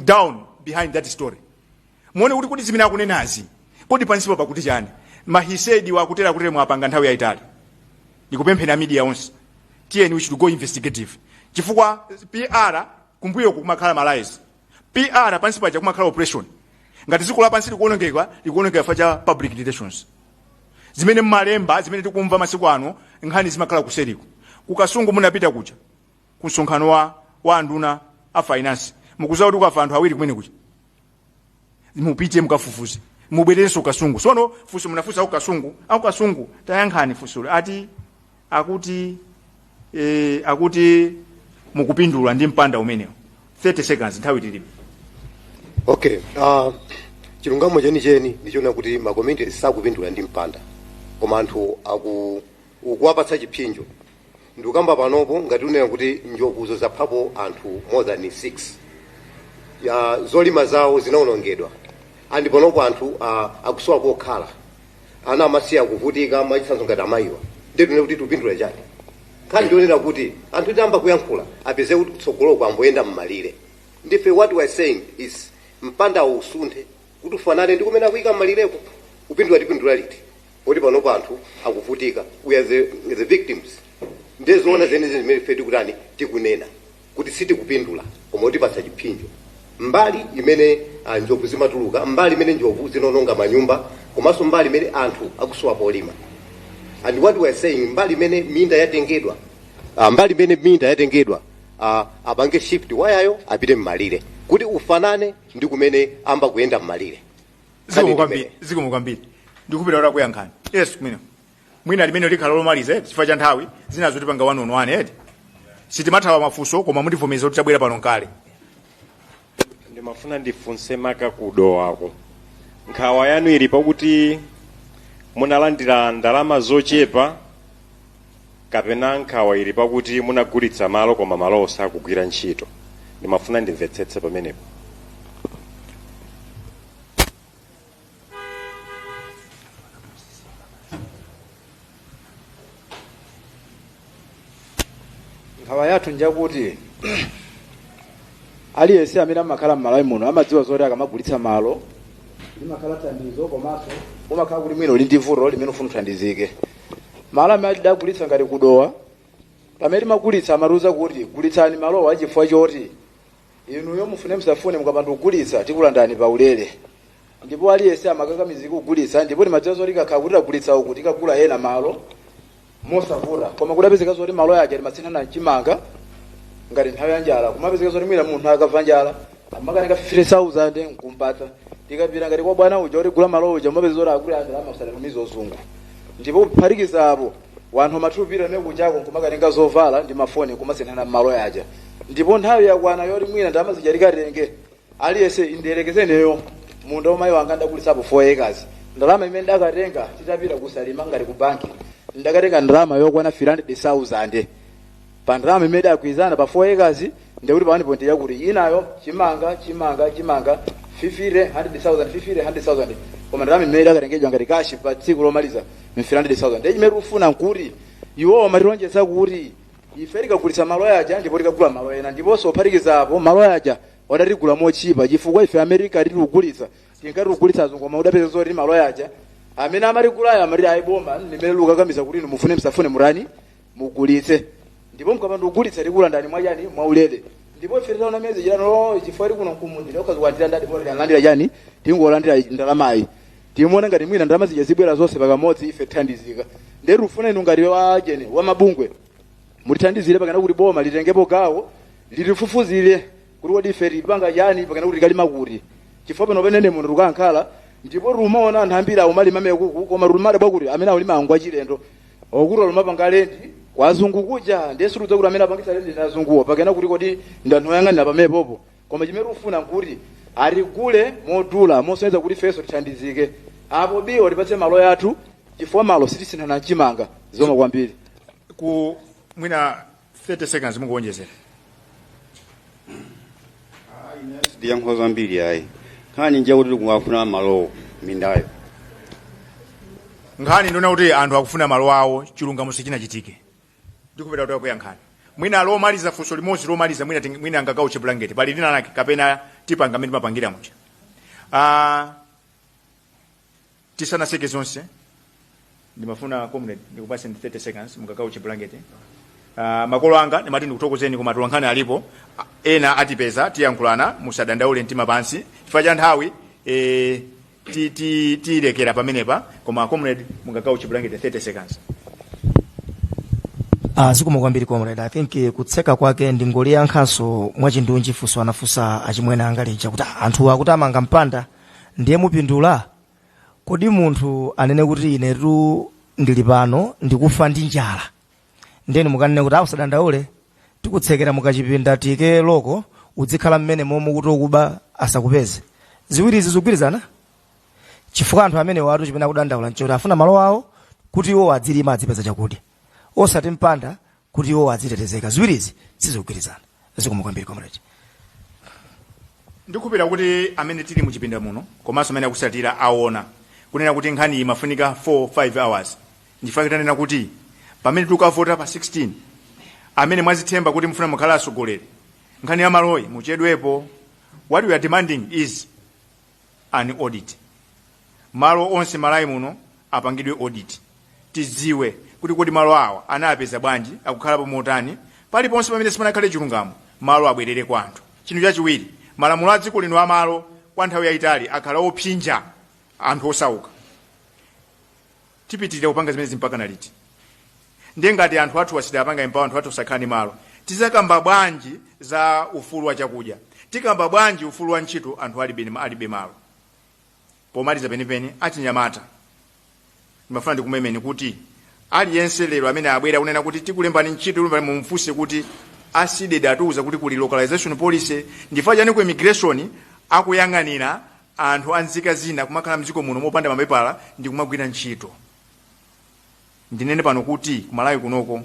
down behind that story. Muone kuti zimene akunenazi kodi pansipo pakuti chani mahisedi wakutera mwapanga nthawi yaitali. Ndikupemphera media onse tiyeni we should go investigative chifukwa PR kumbuyo kumakhala malaise PR pansi paja kumakhala operation ngati dziko lapansi likuonongeka facha public relations zimene mmalemba zimene tikumva masiku ano nkhani zimakhala kuseriko kukasungu munapita kucha kunsonkhano wa anduna a finance mukuzawa kuti kukafa anthu awiri kumene kucha mupite mukafufuze mubwerenso kasungu sono fuso munafusa au kasungu tayankhani fuso akuti mukupindula ndi mpanda umenewo 30 seconds nthawi tilipo. Okay, chilungamo chenicheni ndichona kuti ma community sakupindula ndi mpanda koma anthu ukuwapatsa chipinjo ndikukamba panopo ngati unena kuti njovuzo zaphapo anthu more than 6 zolima zawo zinaonongedwa andi panopo anthu akusowa kokhala ana amasiya kuvutika machitsanzo ngati amayiwa nditune kuti tupindula chani khani ndionera kuti anthu tiyamba kuyankhula apeze kuti kutsogoloko amboyenda mmalire ndife what we are saying is mpanda usunthe kuti ufanane ndi kumene akuyika mmalireko kupindula tipindula liti kuti panopo anthu akuvutika we are the victims ndezoona zenezi zimene fetu kutani tikunena kuti sitikupindula koma utipatsa chipinjo mbali imene njovu zimatuluka mbali imene njovu zinononga manyumba komanso mbali imene anthu akusowa polima and what we are saying mbali imene minda yatengedwa apange shift wayayo apite mmalire kuti ufanane ndi kumene amba kuyenda mmalire zikomo kwambiri ndikupita ora kuyankhani yes mwina limene likhala lomaliza chifukwa cha nthawi zinazo tipanga 1-on-1 sitimathawa mafunso koma mutivomeza kuti tabwera pano nkale ndimafuna ndifunse maka kudowako nkhawa yanu ili pakuti munalandira ndalama zochepa kapena nkhawa ili pakuti munagulitsa malo koma malo sakugwira ntchito ndimafuna ndimvetsetse pamenepo. nkhawa yathu njakuti aliyense amene amakhala m'malawi muno amadziwa zoti akamagulitsa malo limakhala thandizo komanso umakhala kuti mwino uli ndi vuto limene ufuna uthandizike. malo amene adagulitsa ngati kudowa pamene timagulitsa amatiuza kuti gulitsani malowa chifukwa choti inuyo mufune musafune mukapanda kugulitsa tikulandani paulere ndipo aliyense amakakamizika kugulitsa ndipo timadziwa zoti kakhala kuti tagulitsa uku tikagula ena malo mosavuta koma kudapezeka zoti malo yaja timatsina chimanga ngati nthawi ya njala kumapezeka zoti mwina munthu akamva njala amakanika 50,000 nkumpatsa tikapita ngati kwa bwana uja kuti gula malo uja mapezeka zoti akuli andalama kusatumiza zungu ndipo kuphatikiza apo wanthu mathupira nekuchako nkumakatenga zovala ndi mafoni kumasinthana malo yaja ndipo nthawi yakwana yoti mwina ndalama zija likatenge aliyense indiyerekezeneyo munda umayi wanga ndagulitsapo 4 acres ndalama imene ndakatenga titapita kusalima ngati ku banki ndakatenga ndalama yokwana 300,000 pa ndalama imene dakwizana pa 4 acres ndikuti pa 1 point yakuti inayo chimanga 100,000 koma ndalama imene dakatengedwa ngati kashi pa tsiku lomaliza 300,000 ndi chimene ufuna nkuti iwo matilonjeza kuti ife tikagulitsa malo yaja ndipo tikagula malo ena ndiponso uphatikizapo malo yaja wadatigula mochipa chifukwa ife America titigulitsa tinkati tigulitsa azungu koma udapeza zoti malo yaja amene amatigulayo amati ayiboma limene lukakamiza kuti inu mufune musafune murani mugulitse ndipo mukapanda kugulitsa tikulandani mwachani mwaulere ndipo ife titaona mezi chilano chifukwa tikuno kumundira ukazikwatira ndati ndipo tilandira chani tingolandira ndalamayi timuona ngati mwina ndalama zija zibwera zonse pakamodzi ife tithandizika ndeti ufuna inu ngati wajene wa mabungwe mutithandizire pakana kuti boma litengepo gawo litifufuzire kuti kodi ife tipanga chani pakana kuti tikalima kuti chifukwa pano penene munthu tukankhala ndipo rumaona anthu ambiri aumalima mekuku koma rumale bwakuti amene aulima angu achilendo okuti alumapanga lendi wazungu kuja ndesu tudza kuti amene apangisa lendi nazunguwa pakena kuti kodi ndanthu oyang'anira pamepopo koma chimene ufuna nkuti atigule modula mosonyeza kuti feso tithandizike apo biwo tipatse malo yathu chifukwa malo sitisinthana chimanga zoma kwambiri ku mwina 30 seconds mukuonjezera ndiyankho zambiri ayi nkhani njakuti tikungafuna malo mindayo nkhani ndiona kuti anthu akufuna malo awo chilungamo sichinachitike ndikupita kuti akuyankhani mwina lomaliza funso limodzi lomaliza mwina angakauche blanket pali lina lake kapena tipanga amene timapangira mucha tisanaseke zonse ndimafuna comrade ndikupase 30 seconds mukakauche blanket makolo anga ndimati ndikuthokozeni koma tolankhani alipo ena atipeza tiyankhulana musadandaule mtima pansi chifukwa cha nthawi tilekera pamenepa koma comrade mungagawa chibulangete 30 seconds. Zikomo kwambiri comrade. I think kutseka kwake ndingoliyankhanso mwachindunji funso anafunsa achimwene angalija kuti anthu akuti amanga mpanda ndiye mupindula. Kodi munthu anene kuti inetu ndili pano ndikufa ndi njala ndeni mukanene kuti usadandaule tikutsekera mukachipinda tike loko udzikhala mmene momwe kuti okuba asakupeze. Ziwiri izi zikugwirizana chifukwa anthu amene watu chipena kudandaula nchoti afuna malo awo kuti iwo adzilima adzipeza chakudya osati mpanda kuti iwo adzitetezeka. Ziwiri izi sizikugwirizana. Zikomo kwambiri comrade. Ndikupira kuti amene tili muchipinda muno komanso amene akusatira aona kunena kuti nkhani imafunika 4-5 hours. Ndifuna tanena kuti pamene tukavota pa 16 amene mwazithemba kuti mfuna mukhala atsogoleri nkhani ya maloyi muchedwepo. What we are demanding is an audit. Malo onse malayi muno apangidwe audit. Tiziwe kuti kodi malo awa anapeza bwanji akukhalapo motani paliponse pamene simanakhale chilungamo malo abwerere kwa anthu. Chinthu chachiwiri malamulo a dziko lino amalo kwa nthawi yayitali akhala opsinja anthu osauka. Tipitirira kupanga zimene mpaka naliti ndiye ngati anthu athu asidapanga impawa anthu athu osakhala ndi malo tizakamba bwanji za ufulu wa chakudya tikamba bwanji ufulu wa ntchito anthu alibe malo. Pomaliza penipeni achinyamata ndimafuna ndikumemeni kuti aliyense lero amene abwera kunena kuti tikulembani ntchito mumfunse kuti asidede atiuza kuti kuli localization policy ndifukwa chani ku immigration akuyang'anira anthu anzika zina kumakhala mdziko muno mopanda mapepala ndi kumagwira ntchito. Ndinene pano kuti kumalawi kunoko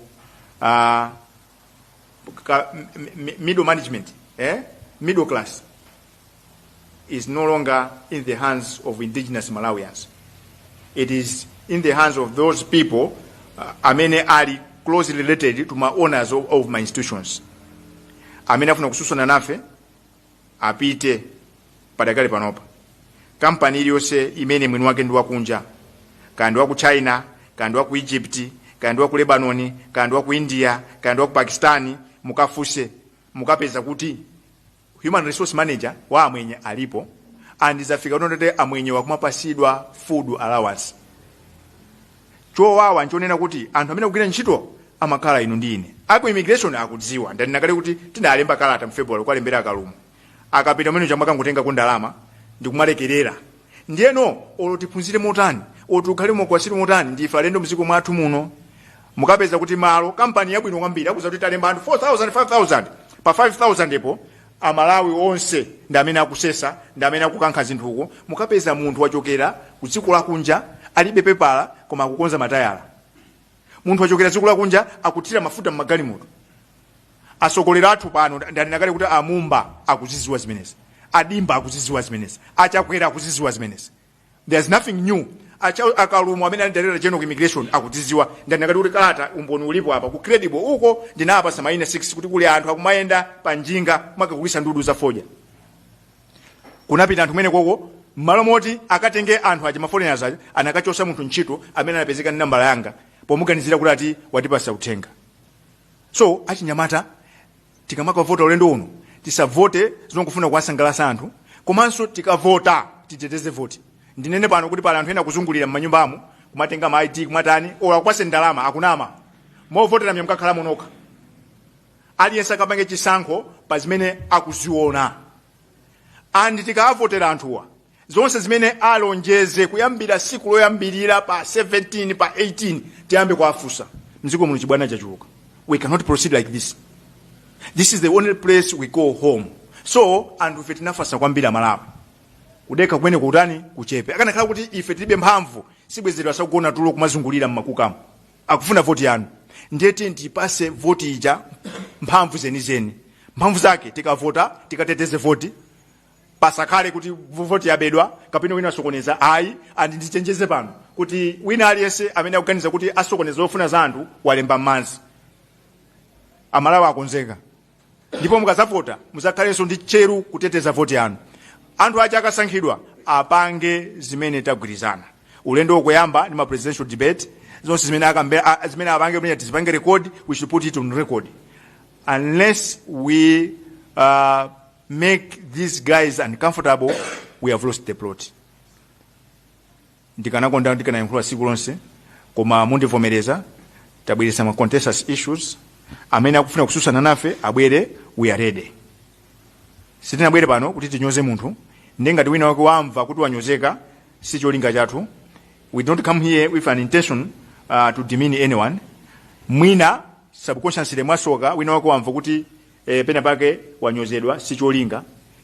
middle management middle class is no longer in the hands of indigenous Malawians. It is in the hands of those people amene are closely related to my owners of my institutions. Amene afuna kususana nafe apite padakale panopa. Kampani iliyonse imene mwini wake ndi wakunja kandi wa ku China kandi wa ku Egypt kandi wa ku Lebanon kandi wa ku India kandi wa ku Pakistan mukafuse mukapeza kuti human resource manager wa amwenye alipo andizafika unote amwenye wakumapasidwa food allowance. Chowawa nchonena kuti anthu amene akugwira ntchito amakhala inu ndi ine. Aku immigration akudziwa ndaninakale kuti tinalemba kalata mu February kwalembera akalumu akapita mwene chamaka ngutenga ku ndalama ndikumalekerera ndiyeno olotiphunzire motani otukhale mokwasiri motani ndife alendo mziko mwathu muno mukapeza kuti malo kampani yabwino kwambiri akuza kuti talemba anthu 4,000 5,000 pa 5,000 epo amalawi onse ndi amene akusesa ndi amene akukankha zinthuko mukapeza munthu wachokera ku dziko lakunja alibe pepala koma akukonza matayala. Munthu wachokera dziko lakunja akuthira mafuta m'magalimoto. Asogolera athu pano ndaninakale kuti amumba akuziziwa zimenezi adimba akuziziwa zimenezi achakwera akuziziwa zimenezi. There's nothing new. Akalumu amene ali director general immigration akuziziwa ndaninakale kuti kalata umboni ulipo apa ku credible uko ndinapa samaina 6 kuti kuli anthu akumayenda panjinga makakulisa ndudu za foja. Kunapita anthu mene koko malo moti akatenge anthu aja maforeigners aja anakachosa munthu ntchito amene anapezeka ndi nambala yanga pomuganizira kuti ati watipasa uthenga. So achinyamata tikamaka vota ulendo uno tisavote zinokufuna kuwasangalatsa anthu komanso tikavota titeteze voti. Ndinene pano kuti pala anthu ena kuzungulira m'manyumbamo kumatenga ma ID kumatani ola kwase ndalama akunama movotera myamkakhala munoka aliyense akapange chisankho pa zimene akuziona andi tikavotera anthuwa zonse zimene alonjeze kuyambira siku loyambirira pa 17 pa 18 tiyambe kuafusa mziko muno chibwana chachuluka. We cannot proceed like this. This is the only place we go home. So anthu ife tinafasa kwambira malapo kudeka kumene kutani kuchepe akanakhala kuti ife tilibe mphamvu sibwezedwa sakugona tulo kumazungulira mmakukamo akufuna voti yanu ndiyeti ndipase voti ija mphamvu zenizeni mphamvu zake tikavota tikateteze voti pasakhale kuti voti yabedwa kapena wina asokoneza ayi andi ndichenjeze pano kuti wina aliyense amene akuganiza kuti asokoneza ofuna za anthu walemba mmanzi amalawi akonzeka ndipo mukazavota muzakhalenso ndi cheru kuteteza voti yanu. Anthu aja akasankhidwa apange zimene tagwirizana. Ulendo woyamba ndi ma presidential debate zonse zimene apange kuti tizipange record, we should put it on record. Unless we make these guys uncomfortable, we have lost the plot. Ndikanakonda ndikanayankhula siku lonse, koma mundivomereza tabweresa ma contentious issues amene akufuna kususana nafe abwere, we are ready. Sitinabwere pano kuti tinyoze munthu, ngati wina wake wamva kuti wanyozeka si cholinga chathu. We don't come here with an intention to demean anyone. Mwina subconsciously mwasoka wina wake wamva kuti pena pake wanyozedwa si cholinga.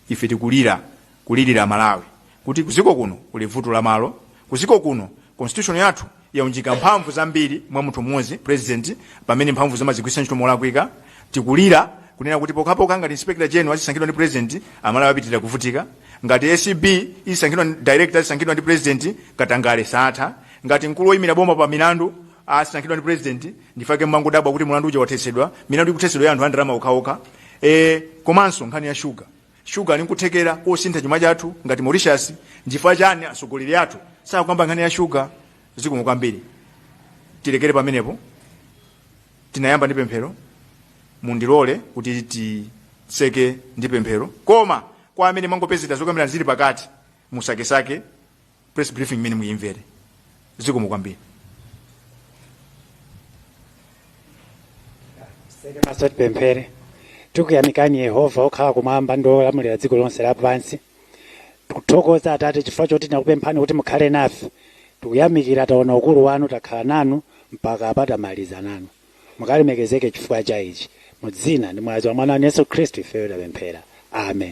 Ife kulirira Malawi kuti kuziko kuno kuli vuto la malo, kuziko kuno constitution yathu yaunjika mphamvu zambiri mwa munthu mmodzi president, pamene mphamvu zamazigwisa ntchito molakwika. Tikulira kunena kuti pokapoka ngati inspector general azisankhidwa ndi president, Amalawi apitirira kuvutika. Ngati ACB isankhidwa director azisankhidwa ndi president, Katangale satha. Ngati mkulu woyimira boma pa milandu asankhidwa ndi president, ndifake mmango dabwa kuti mulandu uja wathesedwa, milandu ikuthesedwa ya anthu a ndalama okhaokha. Komanso nkhani ya sugar nikuthekera kosintha chuma chathu ngati Mauritius. Ndifukwa chani asogoleri athu sakukamba nkhani ya sugar? Zikomo kwambiri. Tilekere pamenepo. Tinayamba ndi pemphero, mundilole kuti tiseke ndi pemphero. Koma kwa amene mangopezeta zokambira zili pakati, musakesake press briefing imene muyimvere. Zikomo kwambiri. Seke masoti pemphere. Tikuyamikani Yehova okhala kumwamba ndi olamulira dziko lonse lapansi. Tikuthokoza Atate chifukwa choti tinakupemphani kuti mukhale nafe. Tikuyamikira taona ukulu wanu, takhala nanu mpaka patamaliza nanu. Mukalemekezeke chifukwa cha ichi. Mu dzina ndi mwazi wa Mwana Yesu Khristu ife tapemphera. Amen.